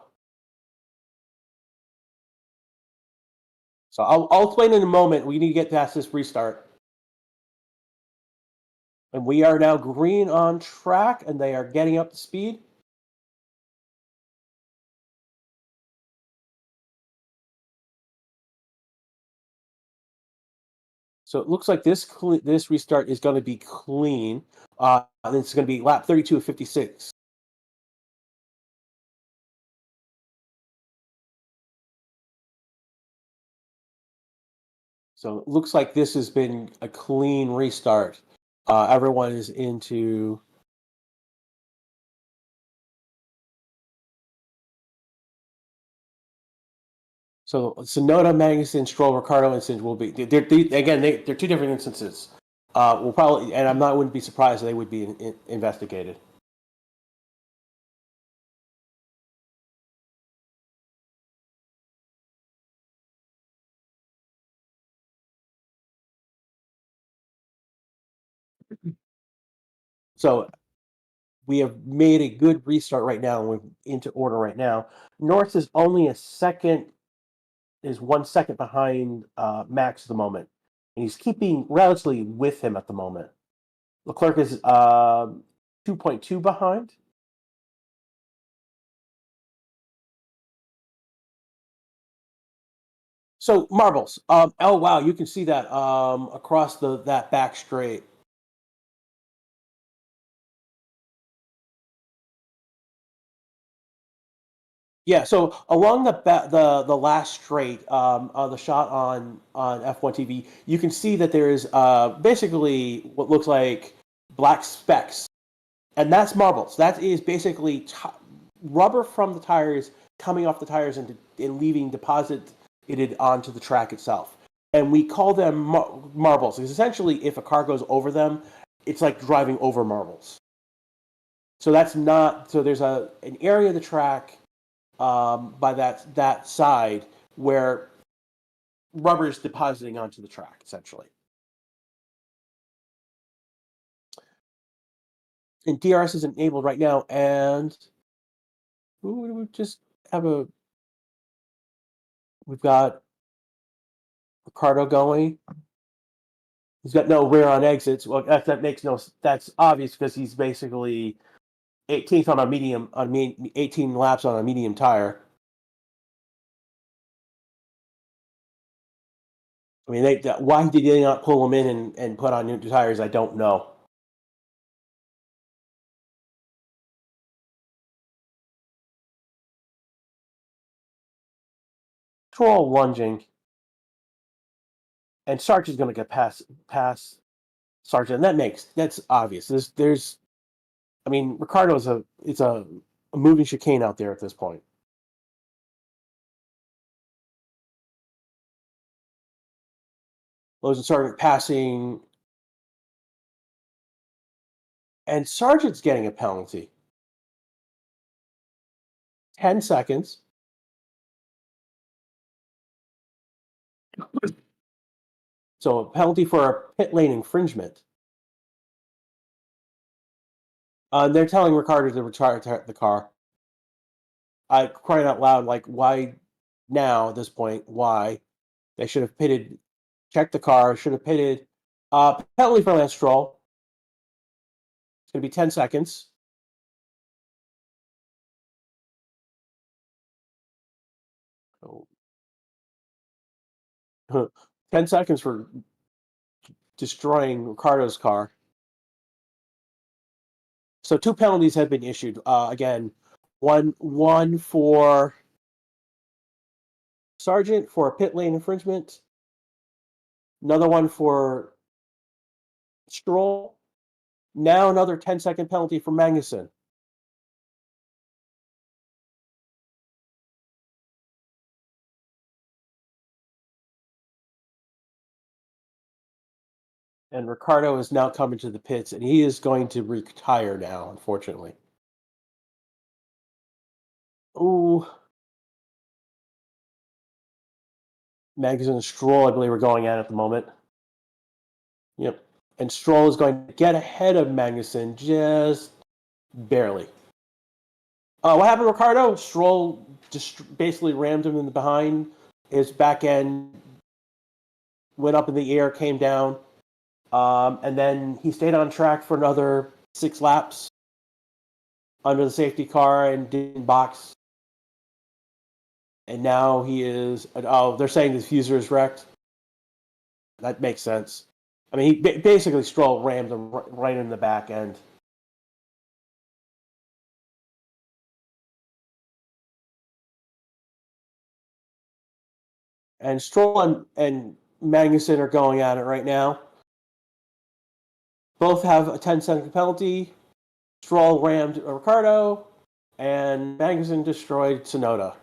So I'll explain in a moment. We need to get past this restart. And we are now green on track, and they are getting up to speed. So it looks like this restart is going to be clean. And it's going to be lap 32 of 56. So it looks like this has been a clean restart. Everyone is into. So Sonoda, Magnussen, Stroll, Ricardo instance will be. They're two different instances. We'll probably, and wouldn't be surprised if they would be investigated. So we have made a good restart right now, and we're into order right now. Norris is only is 1 second behind Max at the moment, and he's keeping relatively with him at the moment. Leclerc is 2.2 behind. So marbles. Oh wow, you can see that across that back straight. Yeah, so along the last straight, the shot on F1 TV, you can see that there is basically what looks like black specks, and that's marbles. That is basically rubber from the tires coming off the tires and leaving deposited onto the track itself. And we call them marbles because essentially, if a car goes over them, it's like driving over marbles. So that's not so. There's an area of the track by that side where rubber is depositing onto the track, essentially. And DRS is enabled right now, and we just have we've got Ricciardo going. He's got no rear on exits. Well, that makes no. That's obvious because he's basically 18th on a medium 18 laps on a medium tire. I mean, why did they not pull him in and put on new tires? I don't know. Troll lunging, and Sarge is going to get past Sargent. And that's obvious. There's I mean, Ricciardo's it's a moving chicane out there at this point. Lawson Sargent passing, and Sargent's getting a penalty. 10 seconds. So a penalty for a pit lane infringement. They're telling Ricciardo to retire the car. I crying out loud, like, why now at this point? Why? They should have pitted, checked the car, should have pitted. Penalty for Lance Stroll. It's going to be 10 seconds. Oh. 10 seconds for destroying Ricciardo's car. So 2 penalties have been issued. Again, one for Sargent for a pit lane infringement. Another one for Stroll. Now another 10-second penalty for Magnussen. And Ricciardo is now coming to the pits, and he is going to retire now, unfortunately. Ooh. Magnussen and Stroll, I believe, are going at the moment. Yep. And Stroll is going to get ahead of Magnussen just barely. What happened to Ricciardo? Stroll just basically rammed him in the behind. His back end went up in the air, came down, and then he stayed on track for another 6 laps under the safety car and didn't box. And now he is. Oh, they're saying the diffuser is wrecked. That makes sense. I mean, he basically Stroll rammed him right in the back end. And Stroll and Magnussen are going at it right now. Both have a 10-second penalty. Stroll rammed Ricciardo, and Magnussen destroyed Tsunoda.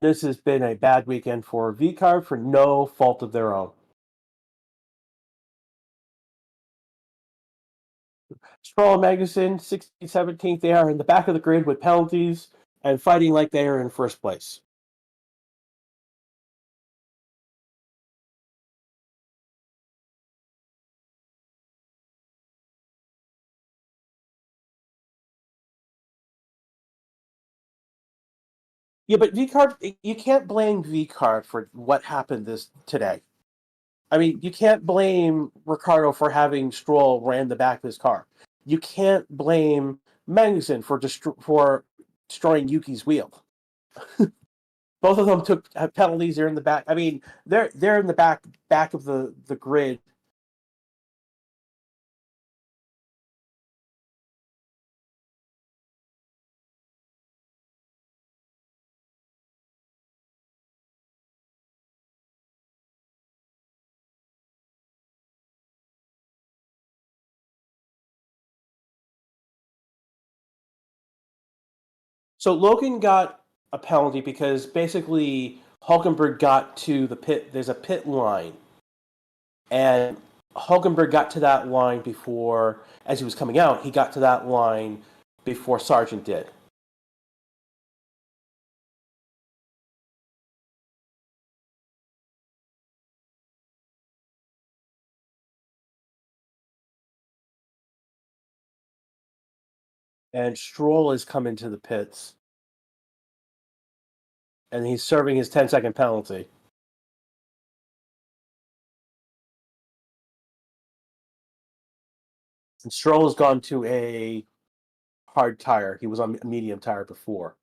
This has been a bad weekend for VCARB for no fault of their own. Stroll and Magnussen, 16th, 17th, they are in the back of the grid with penalties and fighting like they are in first place. Yeah, but VCARB, you can't blame VCARB for what happened today. I mean, you can't blame Ricciardo for having Stroll ran the back of his car. you can't blame Magnussen for destroying Yuki's wheel. Both of them took penalties. They're in the back. I mean, they're in the back of the grid. So Logan got a penalty because basically Hulkenberg got to the pit. There's a pit line, and Hulkenberg got to that line before, as he was coming out, he got to that line before Sargent did. And Stroll has come into the pits, and he's serving his 10-second penalty. And Stroll has gone to a hard tire. He was on a medium tire before.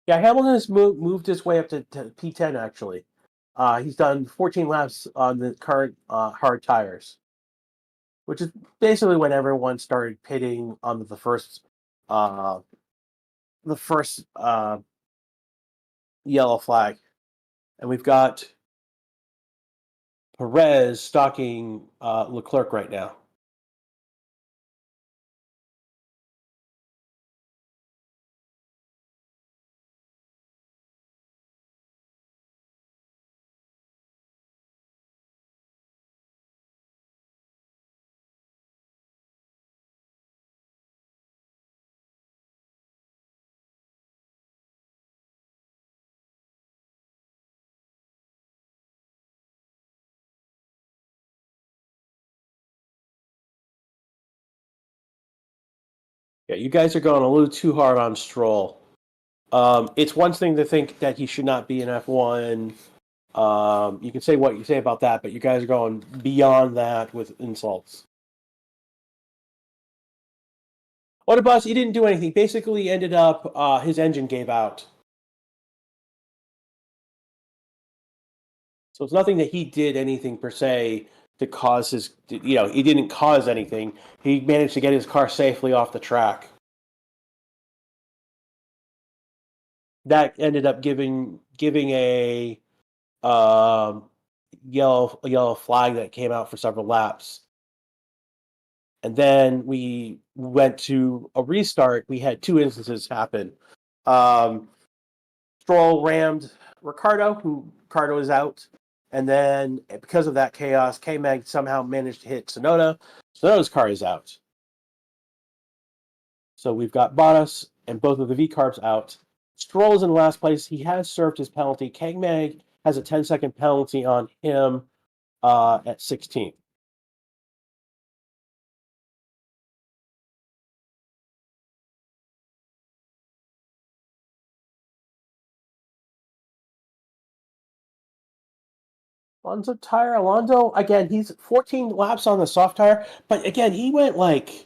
Yeah, Hamilton has moved his way up to P10, actually. He's done 14 laps on the current hard tires, which is basically when everyone started pitting on uh, the first yellow flag. And we've got Perez stalking Leclerc right now. Yeah, you guys are going a little too hard on Stroll. It's one thing to think that he should not be in F1. You can say what you say about that, but you guys are going beyond that with insults. What about he didn't do anything? Basically, ended up his engine gave out. So it's nothing that he did anything per se to cause his. He didn't cause anything. He managed to get his car safely off the track. That ended up giving a yellow flag that came out for several laps. And then we went to a restart. We had two instances happen. Stroll rammed Ricciardo is out. And then because of that chaos, K-Mag somehow managed to hit Tsunoda. Tsunoda's car is out. So we've got Bottas and both of the V-Carbs out. Stroll is in last place. He has served his penalty. K-Mag has a 10-second penalty on him at 16th. Alonso tire. Alonso, again, he's 14 laps on the soft tire, but again, he went like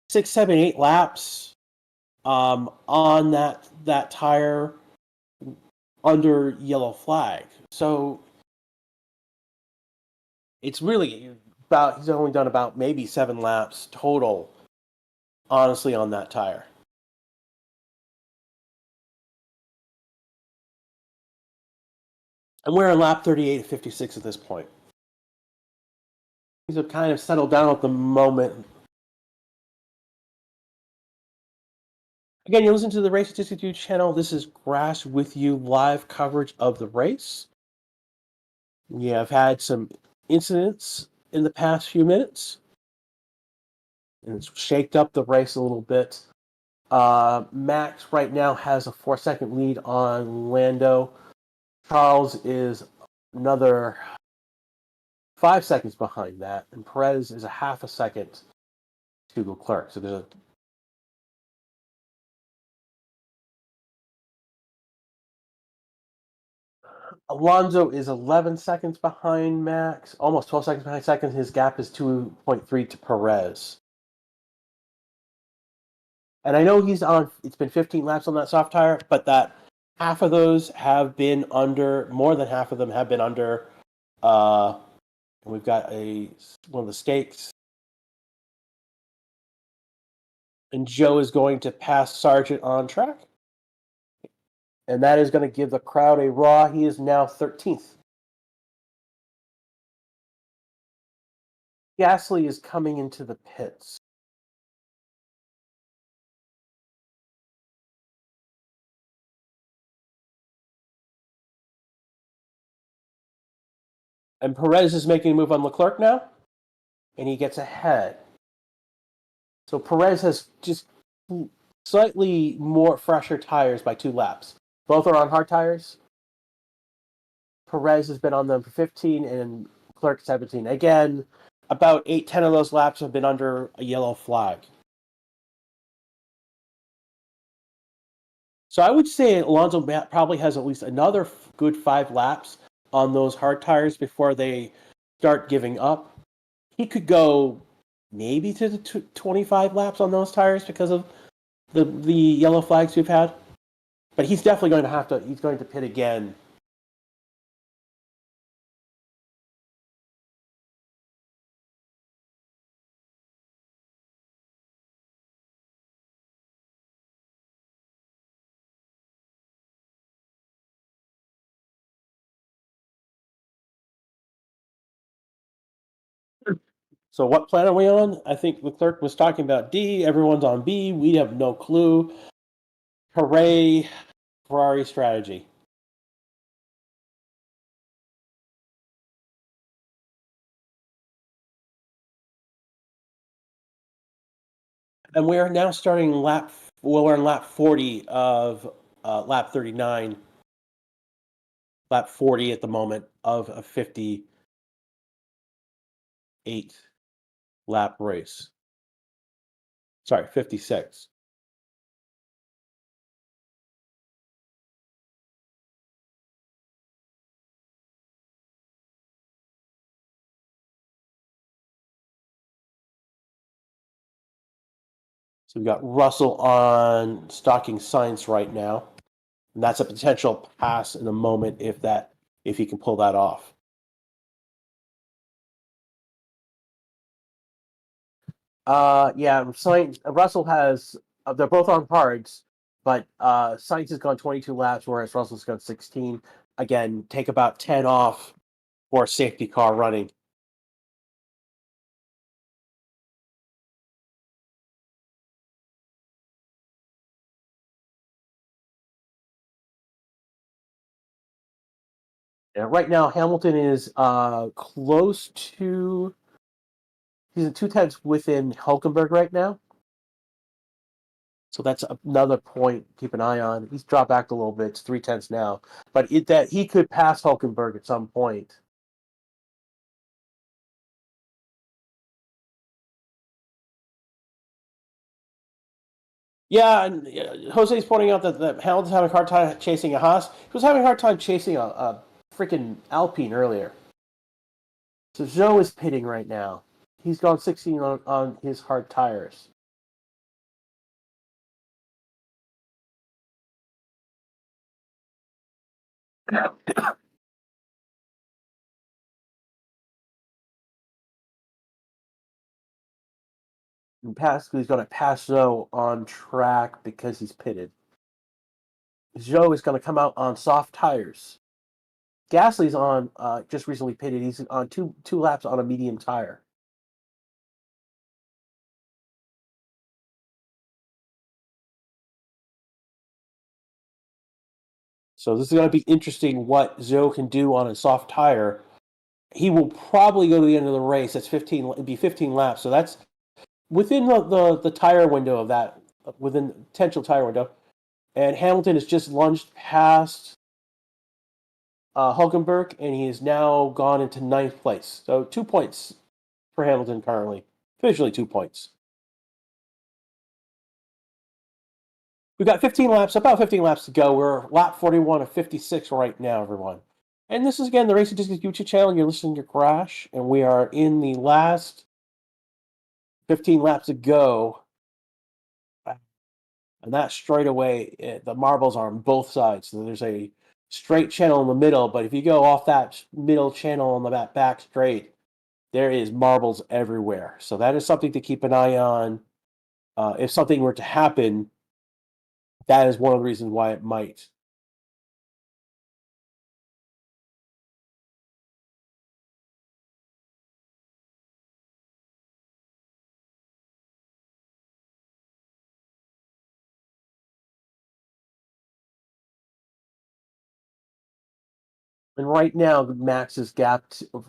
6, 7, 8 laps on that tire under yellow flag. So it's really about, he's only done about maybe 7 laps total, honestly, on that tire. And we're in lap 38 of 56 at this point. Things have kind of settled down at the moment. Again, you listen to the Race Institute channel. This is Grass with you, live coverage of the race. We have had some incidents in the past few minutes, and it's shaked up the race a little bit. Max right now has a 4-second lead on Lando. Charles is another 5 seconds behind that, and Perez is a half a second to Leclerc. So there's a Alonso is 11 seconds behind Max, almost 12 seconds behind second. His gap is 2.3 to Perez. And I know it's been 15 laps on that soft tire, but that half of those have been under, more than half of them have been under. We've got one of the stakes. And Joe is going to pass Sargent on track. And that is going to give the crowd a raw. He is now 13th. Gasly is coming into the pits. And Perez is making a move on Leclerc now. And he gets ahead. So Perez has just slightly more fresher tires by 2 laps. Both are on hard tires. Perez has been on them for 15 and Leclerc 17. Again, about 8-10 of those laps have been under a yellow flag. So I would say Alonso probably has at least another good 5 laps on those hard tires before they start giving up. He could go maybe to the 25 laps on those tires because of the yellow flags we've had. But he's definitely going to he's going to pit again. So what planet are we on? I think Leclerc was talking about D. Everyone's on B. We have no clue. Hooray, Ferrari strategy. And we are now starting we're in lap 40 of lap 39. Lap 40 at the moment of a 58 lap race. Sorry, 56. So we've got Russell on stalking Sainz right now. And that's a potential pass in a moment if he can pull that off. Yeah, Russell has they're both on hards, but Sainz has gone 22 laps, whereas Russell's gone 16. Again, take about 10 off for safety car running. Yeah, right now, Hamilton is close to. He's at 2 tenths within Hulkenberg right now. So that's another point to keep an eye on. He's dropped back a little bit. It's 3 tenths now. But that he could pass Hulkenberg at some point. Yeah, and Jose's pointing out that Hamilton's having a hard time chasing a Haas. He was having a hard time chasing a freaking Alpine earlier. So Zhou is pitting right now. He's gone 16 on his hard tires. He's going to pass Zhou on track because he's pitted. Zhou is going to come out on soft tires. Gasly's on just recently pitted. He's on two laps on a medium tire. So this is going to be interesting what Zhou can do on a soft tire. He will probably go to the end of the race. That's 15. It'd be 15 laps. So that's within the tire window of that, within the potential tire window. And Hamilton has just lunged past Hulkenberg, and he has now gone into 9th place. So 2 points for Hamilton currently. Officially 2 points. We've got 15 laps, about 15 laps to go. We're lap 41 of 56 right now, everyone. And this is again the Racing Discs YouTube channel. You're listening to Crash, and we are in the last 15 laps to go. And that straightaway, the marbles are on both sides. So there's a straight channel in the middle, but if you go off that middle channel on the back straight, there is marbles everywhere. So that is something to keep an eye on. If something were to happen, that is one of the reasons why it might. And right now, Max's gap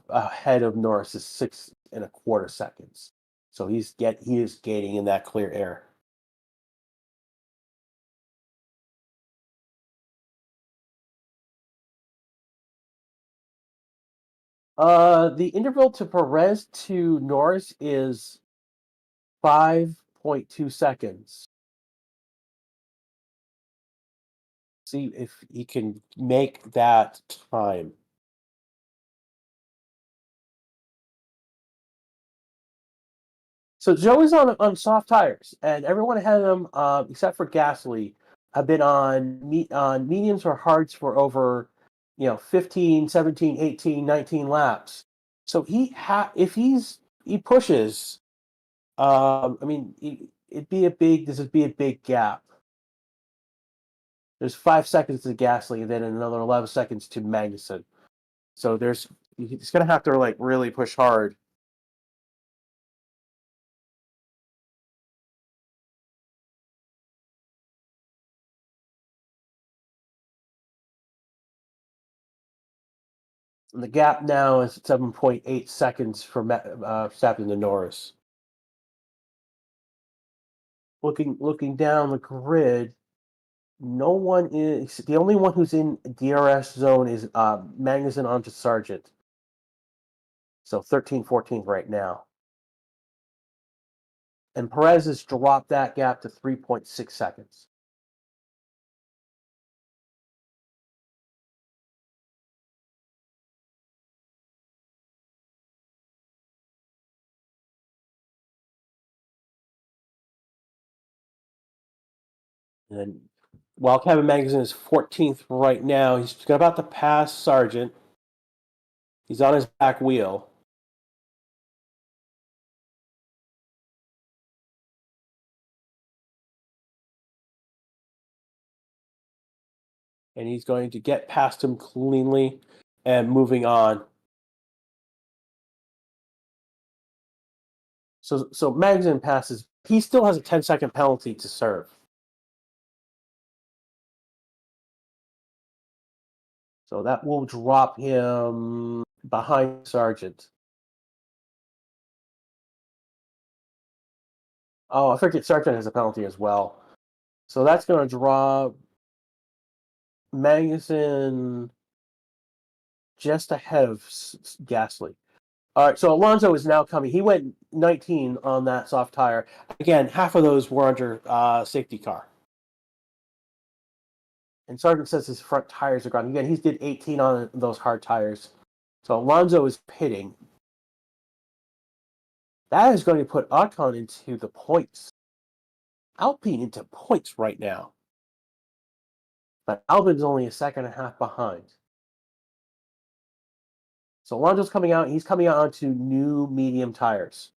ahead of Norris is 6.25 seconds. So he is gaining in that clear air. The interval to Perez to Norris is 5.2 seconds. See if he can make that time. So Joey's on soft tires, and everyone ahead of him, except for Gasly, have been on mediums or hards for over 15, 17, 18, 19 laps. So if he pushes, I mean, this would be a big gap. There's 5 seconds to Gasly, and then another 11 seconds to Magnussen. So he's gonna have to like really push hard. And the gap now is 7.8 seconds for Verstappen to Norris. Looking down the grid, no one is the only one who's in DRS zone is Magnussen onto Sargent. So 13, 14 right now. And Perez has dropped that gap to 3.6 seconds. And then, while Kevin Magnussen is 14th right now, he's about to pass Sargent. He's on his back wheel. And he's going to get past him cleanly and moving on. So Magnussen passes. He still has a 10-second penalty to serve. So that will drop him behind Sargent. Oh, I forget Sargent has a penalty as well. So that's going to drop Magnussen just ahead of Gasly. All right, so Alonso is now coming. He went 19 on that soft tire. Again, half of those were under safety car. And Sargent says his front tires are gone. Again, he's did 18 on those hard tires. So Alonso is pitting. That is going to put Ocon into the points. Alpine into points right now. But Albon's only a second and a half behind. So Alonso's coming out. He's coming out onto new medium tires.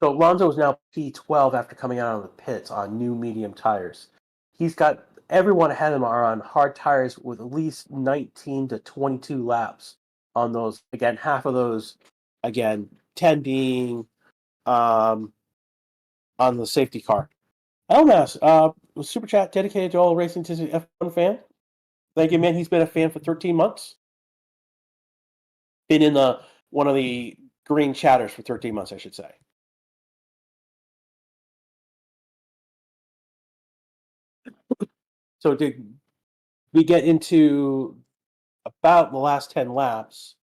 So Alonso is now P12 after coming out of the pits on new medium tires. He's got everyone ahead of him are on hard tires with at least 19 to 22 laps on those. Again, half of those, 10 being on the safety car. Elmas, super chat dedicated to all racing to F1 fan. Thank you, man. He's been a fan for 13 months. Been in one of the green chatters for 13 months, I should say. So we get into about the last 10 laps,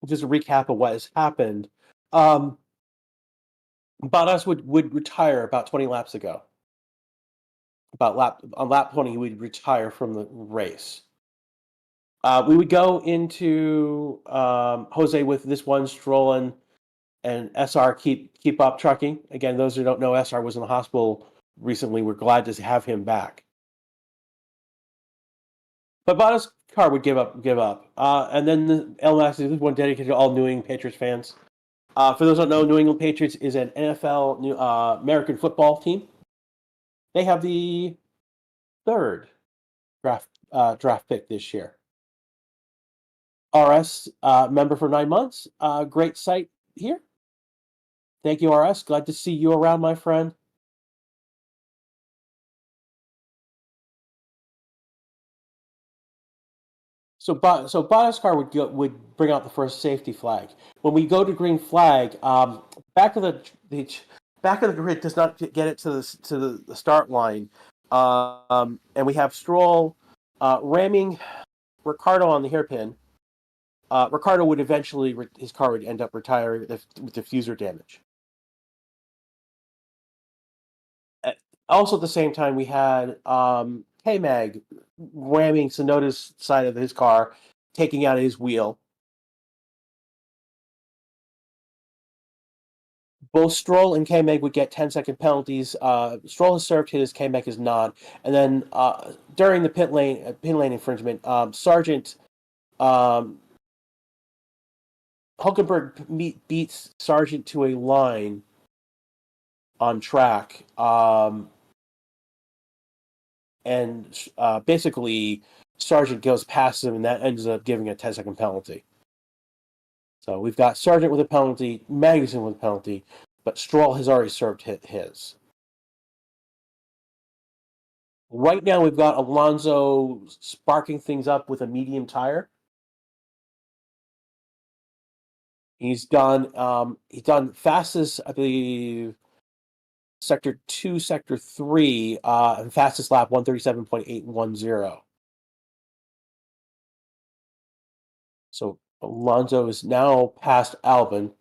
just a recap of what has happened. Bottas would retire about 20 laps ago. On lap 20, he would retire from the race. We would go into Jose with this one, Stroll and SR keep up trucking. Again, those who don't know, SR was in the hospital recently. We're glad to have him back. But Bottas' car would give up. And then the LMAX is one dedicated to all New England Patriots fans. For those who don't know, New England Patriots is an NFL American football team. They have the third draft pick this year. RS, member for 9 months. Great site here. Thank you, RS. Glad to see you around, my friend. So Bottas' car would bring out the first safety flag. When we go to green flag, back of the grid does not get it to the start line, and we have Stroll ramming Ricciardo on the hairpin. Ricciardo would eventually his car would end up retiring with diffuser damage. Also, at the same time, we had K-Mag ramming Sonoda's side of his car, taking out his wheel. Both Stroll and K-Mag would get 10-second penalties. Stroll has served his, K-Mag is not. And then during the pit lane infringement, Sergeant Hulkenberg beats Sargent to a line on track, and basically Sargent goes past him, and that ends up giving a 10-second penalty. So we've got Sargent with a penalty, Magnussen with a penalty, but Stroll has already served his. Right now, we've got Alonso sparking things up with a medium tire. He's done fastest, I believe, Sector 2, Sector 3, and fastest lap 137.810. So Alonso is now past Albon.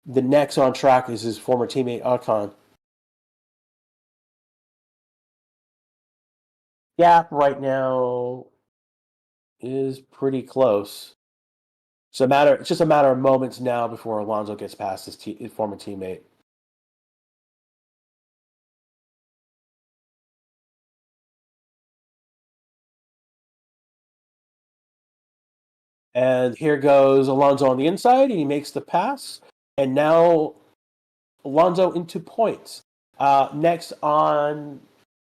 The next on track is his former teammate Ocon. Gap right now is pretty close. It's just a matter of moments now before Alonso gets past his former teammate. And here goes Alonso on the inside, and he makes the pass. And now Alonso into points. Next on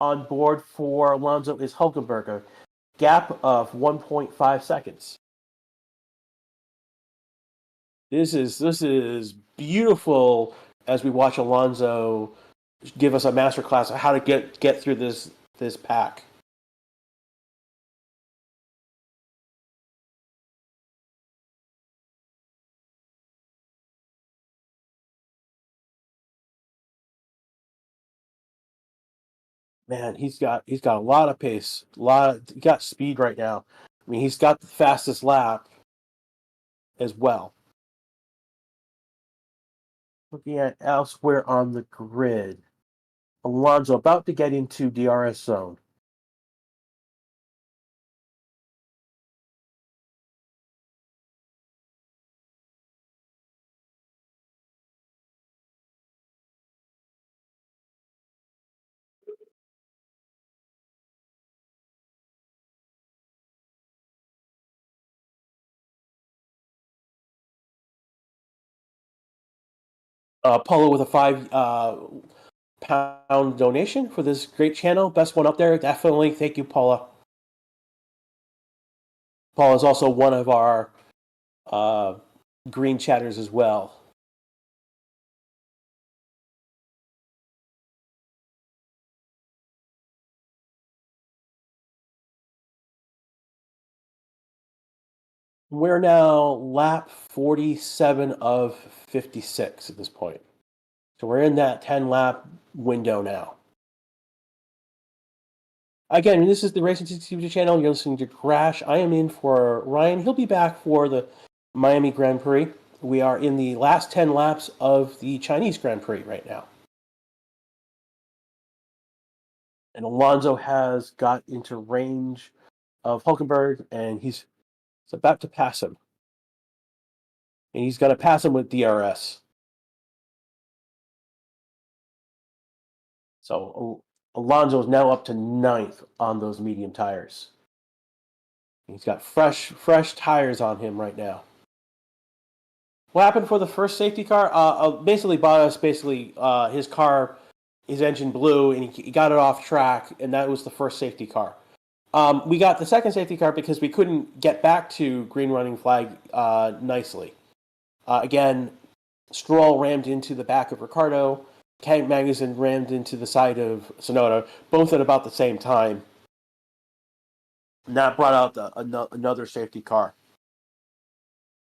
board for Alonso is Hulkenberg, a gap of 1.5 seconds. This is beautiful as we watch Alonso give us a masterclass of how to get through this pack. Man, he's got a lot of pace, he got speed right now. I mean, he's got the fastest lap as well. Looking at elsewhere on the grid, Alonso about to get into DRS zone. Paulo with a £5 donation for this great channel. Best one up there, definitely. Thank you, Paula. Paula is also one of our green chatters as well. We're now lap 47 of 56 at this point. So we're in that 10 lap window now. Again, this is the Racing TV channel. You're listening to Crash. I am in for Ryan. He'll be back for the Miami Grand Prix. We are in the last 10 laps of the Chinese Grand Prix right now. And Alonso has got into range of Hulkenberg, and he's about to pass him. And he's going to pass him with DRS. So Alonso is now up to 9th on those medium tires. He's got fresh tires on him right now. What happened for the first safety car? Basically, Bottas his car, his engine blew, and he got it off track, and that was the first safety car. We got the second safety car because we couldn't get back to green running flag nicely. Again, Stroll rammed into the back of Ricciardo. Kent Magnussen rammed into the side of Tsunoda, both at about the same time. And that brought out another safety car.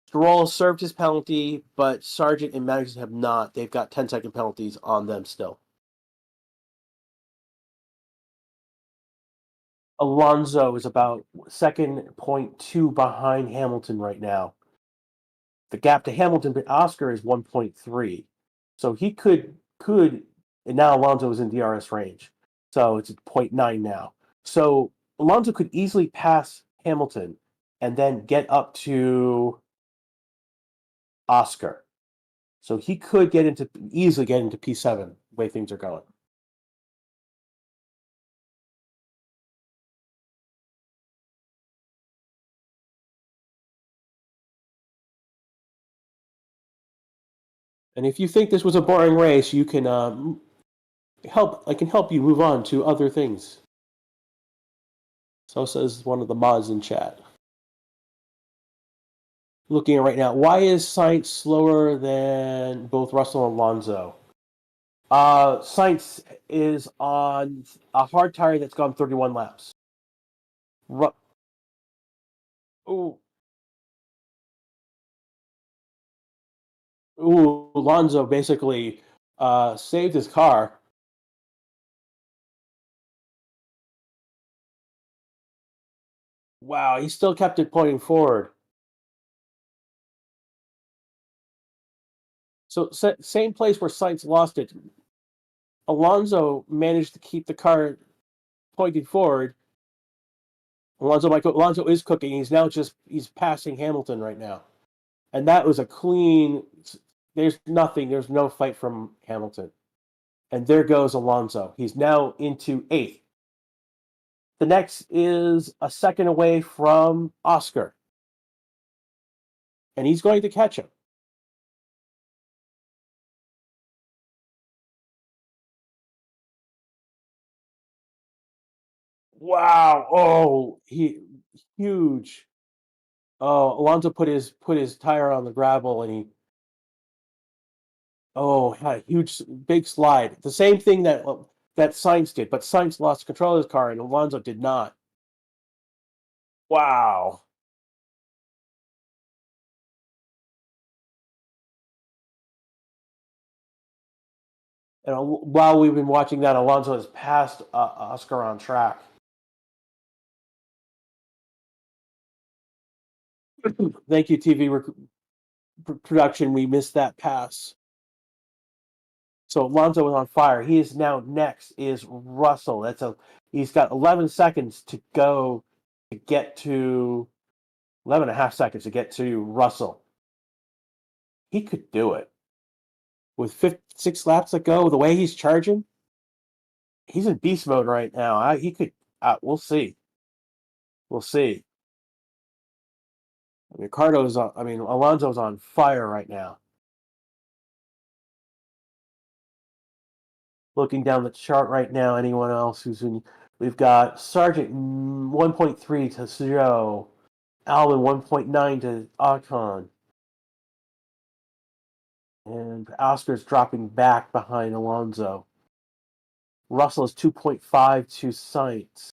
Stroll served his penalty, but Sargent and Magnussen have not. They've got 10-second penalties on them still. Alonso is about 2.2 behind Hamilton right now. The gap to Hamilton but Oscar is 1.3. So he could, and now Alonso is in DRS range. So it's 0.9 now. So Alonso could easily pass Hamilton and then get up to Oscar. So he could easily get into P7 the way things are going. And if you think this was a boring race, you can I can help you move on to other things. So says one of the mods in chat. Looking at right now, why is Sainz slower than both Russell and Alonso? Sainz is on a hard tire that's gone 31 laps. Ooh, Alonso basically saved his car. Wow, he still kept it pointing forward. So same place where Sainz lost it. Alonso managed to keep the car pointing forward. Alonso is cooking. He's passing Hamilton right now, and that was a clean. There's nothing. There's no fight from Hamilton, and there goes Alonso. He's now into 8th. The next is a second away from Oscar, and he's going to catch him. Wow! Oh, he huge. Oh, Alonso put his tire on the gravel, and he had a huge big slide. The same thing that Sainz did, but Sainz lost control of his car, and Alonso did not. Wow! And while we've been watching that, Alonso has passed Oscar on track. Thank you, TV production. We missed that pass. So Alonso was on fire. He is now next is Russell. He's got 11 seconds to go to get to 11 and a half seconds to get to Russell. He could do it with 6 laps to go. The way he's charging, he's in beast mode right now. He could. We'll see. We'll see. Alonso's on fire right now. Looking down the chart right now, anyone else who's in? We've got Sargent 1.3 to Zhou, Albon 1.9 to Ocon, and Oscar's dropping back behind Alonso. Russell is 2.5 to Sainz.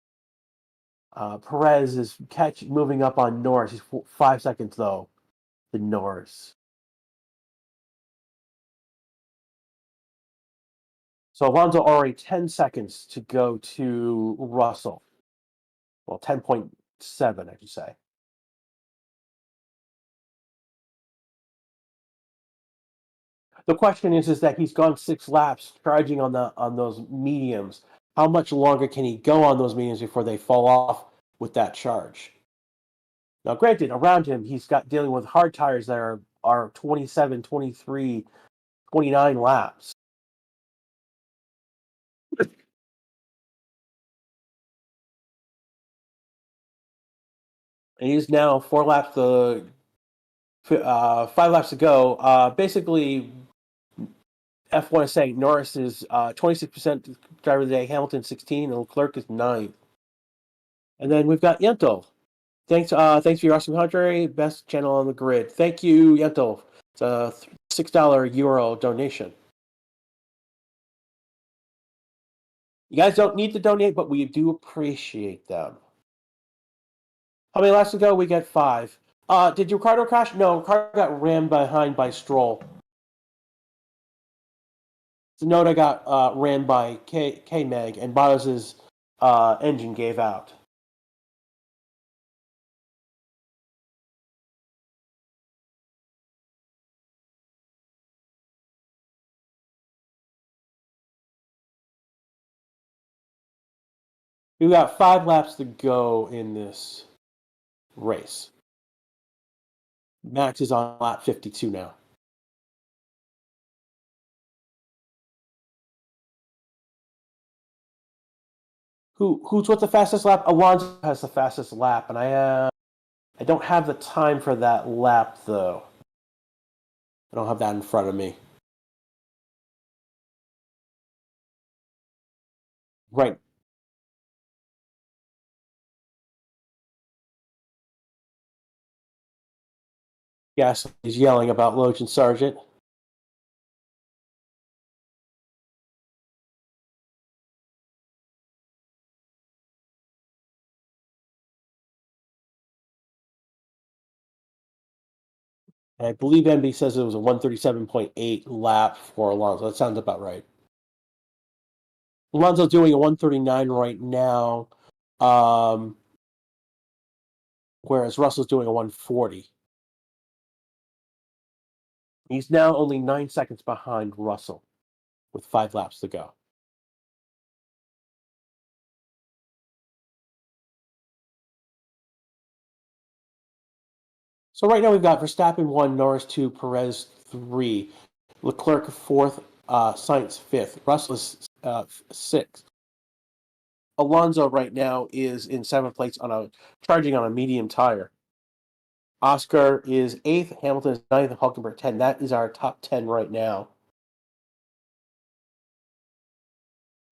Perez is moving up on Norris. He's 5 seconds though to Norris. So Alonso already 10 seconds to go to Russell. Well, 10.7, I should say. The question is that he's gone 6 laps charging on those mediums. How much longer can he go on those mediums before they fall off with that charge? Now, granted, around him, he's got dealing with hard tires that are 27, 23, 29 laps. And he's now 4 laps to 5 laps to go. Basically, F1 is saying Norris is 26% driver of the day, Hamilton 16, and Leclerc is 9. And then we've got Yento. Thanks for your awesome commentary. Best channel on the grid. Thank you, Yento. It's a $6 donation. You guys don't need to donate, but we do appreciate them. How many laps to go? We get 5. Did Ricciardo crash? No, Ricciardo got rammed behind by Stroll. Tsunoda got rammed by K-Meg, and Bottas's engine gave out. We've got 5 laps to go in this race. Max is on lap 52 now. Who's with the fastest lap? Alonso has the fastest lap, and I don't have the time for that lap though. I don't have that in front of me. Right. Yes, he's yelling about Logan Sargent. And I believe NB says it was a 137.8 lap for Alonso. That sounds about right. Alonso's doing a 139 right now, whereas Russell's doing a 140. He's now only 9 seconds behind Russell with 5 laps to go. So right now we've got Verstappen 1, Norris 2, Perez 3, Leclerc 4th, Sainz 5th, Russell is 6th. Alonso right now is in 7th place charging on a medium tire. Oscar is 8th, Hamilton is 9th, and Hulkenberg 10. That is our top 10 right now.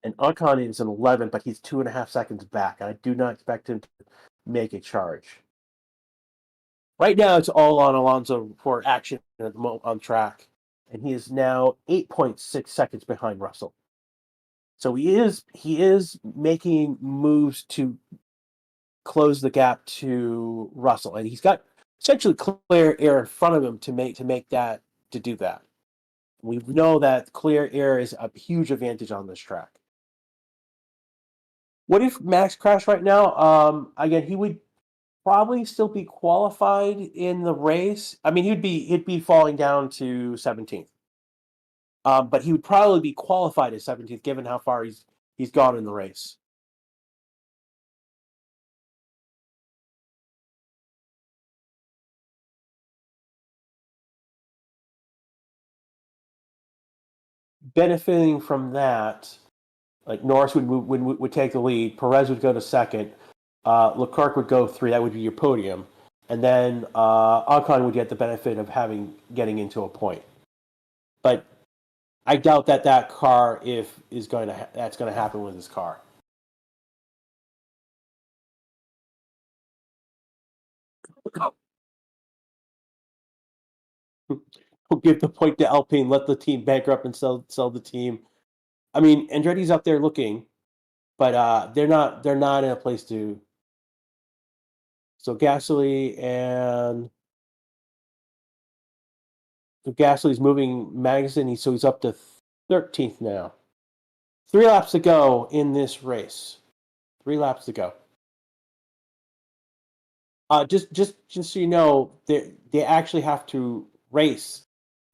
And Ocon is in 11th, but he's 2.5 seconds back. I do not expect him to make a charge. Right now, it's all on Alonso for action on track, and he is now 8.6 seconds behind Russell. So he is making moves to close the gap to Russell, and he's got essentially clear air in front of him to do that. We know that clear air is a huge advantage on this track. What if Max crashed right now? Again, he would probably still be qualified in the race. I mean, he'd be falling down to 17th. But he would probably be qualified as 17th given how far he's gone in the race. Benefiting from that, like Norris would take the lead, Perez would go to second, Leclerc would go 3. That would be your podium, and then Ocon would get the benefit of getting into a point. But I doubt that car that's going to happen with his car. We'll give the point to Alpine, let the team bankrupt and sell the team. I mean, Andretti's up there looking, but they're not in a place to. So Gasly's moving Magnussen, so he's up to 13th now. 3 laps to go in this race. 3 laps to go. Just so you know, they actually have to race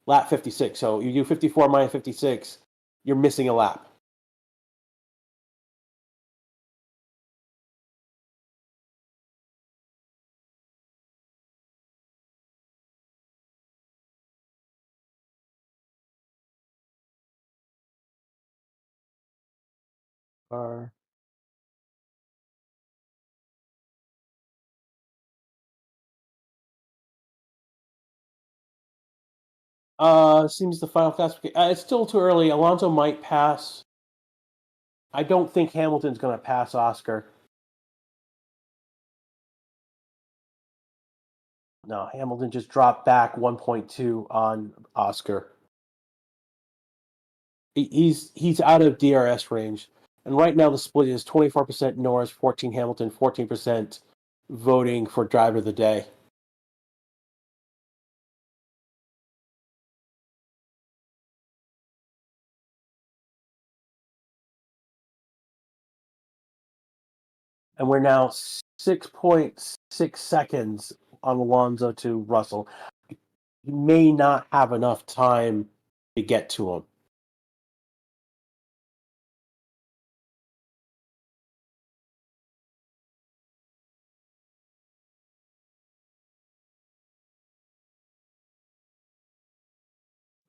lap 56. So you do 54 minus 56, you're missing a lap. Seems the final classification. It's still too early. Alonso might pass. I don't think Hamilton's going to pass Oscar. No, Hamilton just dropped back 1.2 on Oscar. He's out of DRS range, and right now the split is 24% Norris, 14 Hamilton, 14% voting for driver of the day. And we're now 6.6 seconds on Alonso to Russell. He may not have enough time to get to him.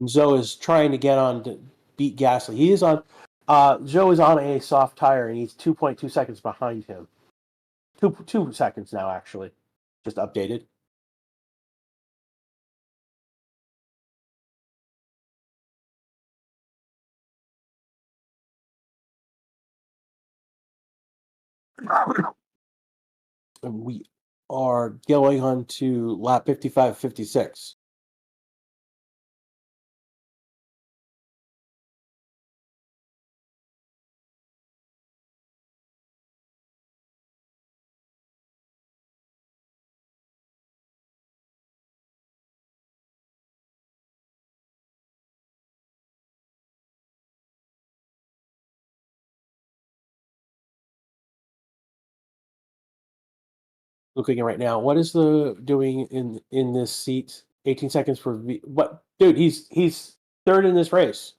Zhou is trying to get on to beat Gasly. He is on. Zhou is on a soft tire, and he's 2.2 seconds behind him. 2 seconds now, actually, just updated. And we are going on to lap 55, 56. Looking right now, what is the doing in this seat? 18 seconds for what? Dude, he's third in this race.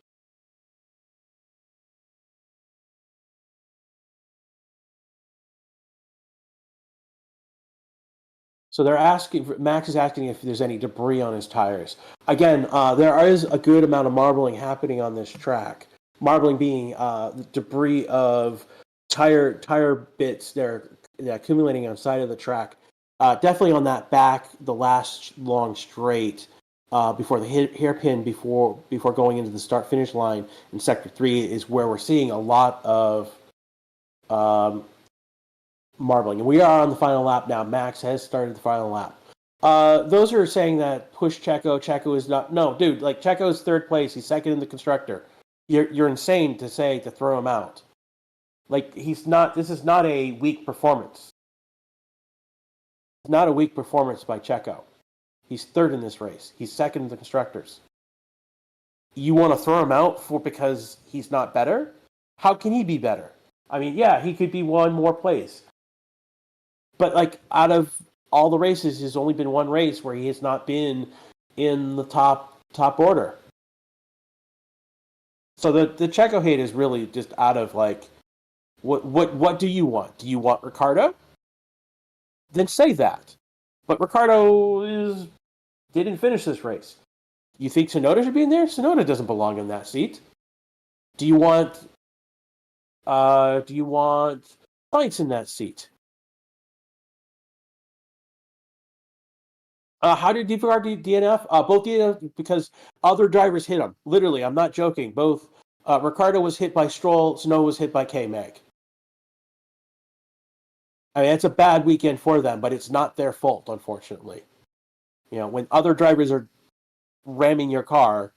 So they're asking. Max is asking if there's any debris on his tires. Again, there is a good amount of marbling happening on this track. Marbling being debris of tire bits they're accumulating on the side of the track. Definitely on that back, the last long straight before the hairpin before going into the start finish line in sector 3 is where we're seeing a lot of marbling. And we are on the final lap now. Max has started the final lap. Those are saying that push Checo. Checo is not. No, dude. Like Checo is third place. He's second in the constructor. You're insane to say to throw him out. Like he's not. This is not a weak performance. It's not a weak performance by Checo. He's third in this race. He's second in the constructors. You want to throw him out because he's not better? How can he be better? I mean, yeah, he could be one more place. But like out of all the races, there's only been one race where he has not been in the top order. So the Checo hate is really just out of like, what do you want? Do you want Ricciardo? Then say that. But Ricciardo didn't finish this race. You think Tsunoda should be in there? Tsunoda doesn't belong in that seat. Do you want Sainz in that seat? How did he regard DNF? Both DNF because other drivers hit him. Literally, I'm not joking. Both Ricciardo was hit by Stroll, Snow was hit by K-Mag. I mean, it's a bad weekend for them, but it's not their fault, unfortunately. You know, when other drivers are ramming your car,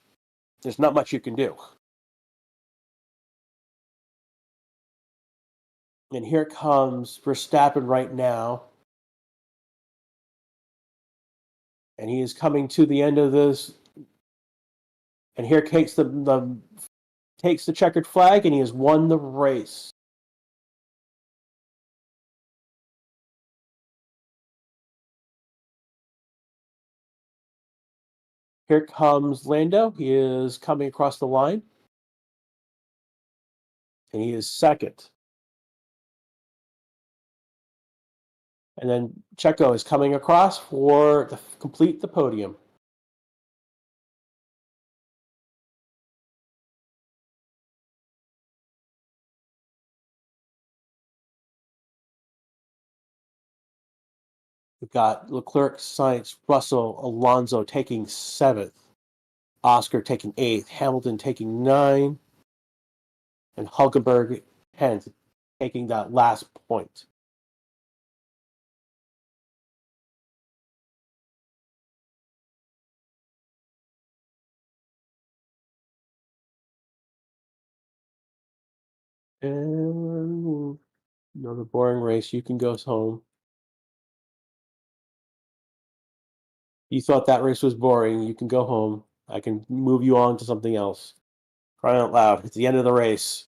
there's not much you can do. And here comes Verstappen right now. And he is coming to the end of this. And here takes the takes the checkered flag, and he has won the race. Here comes Lando. He is coming across the line, and he is second. And then Checo is coming across to complete the podium. We've got Leclerc, Sainz, Russell, Alonso taking 7th, Oscar taking 8th, Hamilton taking 9th, and Hulkenberg 10th, taking that last point. And another boring race. You can go home. You thought that race was boring. You can go home. I can move you on to something else. Crying out loud. It's the end of the race.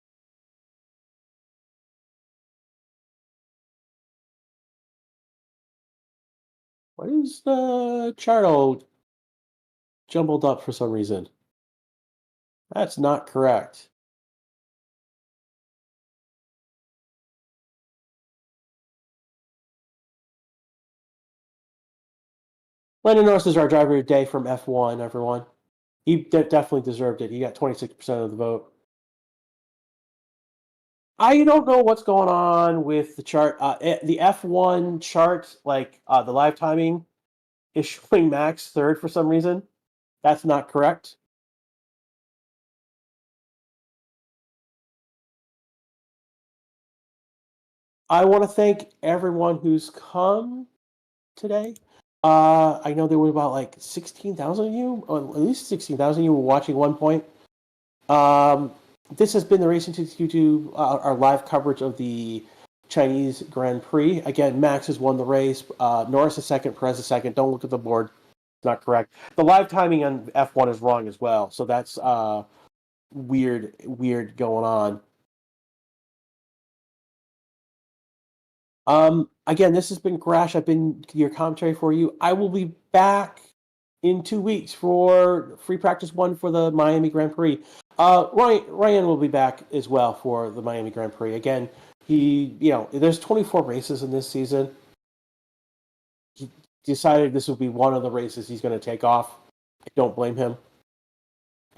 Why is the chart all jumbled up for some reason? That's not correct. Lando Norris is our driver today from F1, everyone. He definitely deserved it. He got 26% of the vote. I don't know what's going on with the chart. The F1 chart, like the live timing, is showing Max third for some reason. That's not correct. I want to thank everyone who's come today. I know there were about like 16,000 of you, or at least 16,000 of you were watching at one point. This has been the Racing Tips YouTube, our live coverage of the Chinese Grand Prix. Again, Max has won the race. Norris is second, Perez is second. Don't look at the board. It's not correct. The live timing on F1 is wrong as well. So that's weird going on. Again, this has been Crash. I've been your commentary for you. I will be back in 2 weeks for free practice 1 for the Miami Grand Prix. Ryan will be back as well for the Miami Grand Prix. Again, there's 24 races in this season. He decided this would be one of the races he's going to take off. I don't blame him.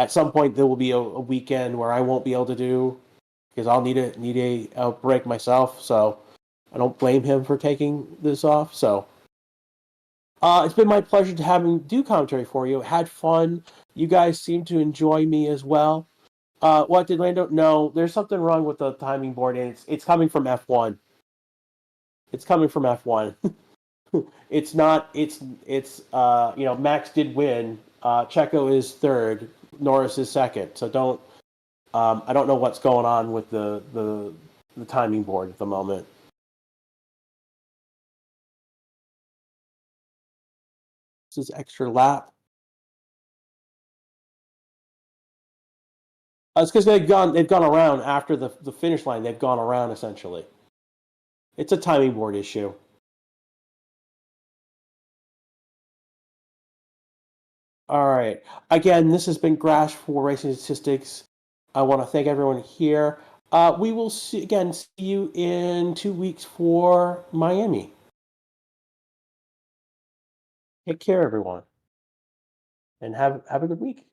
At some point, there will be a weekend where I won't be able to do because I'll need a break myself. So I don't blame him for taking this off. So it's been my pleasure to have him do commentary for you. Had fun. You guys seem to enjoy me as well. What did Lando? No, there's something wrong with the timing board, and it's coming from F1. It's coming from F1. It's not. It's Max did win. Checo is third. Norris is second. So don't. I don't know what's going on with the timing board at the moment. This is extra lap. It's because they've gone around after the finish line. They've gone around essentially. It's a timing board issue. All right. Again, this has been Grash for Racing Statistics. I want to thank everyone here. We will see you in 2 weeks for Miami. Take care, everyone, and have a good week.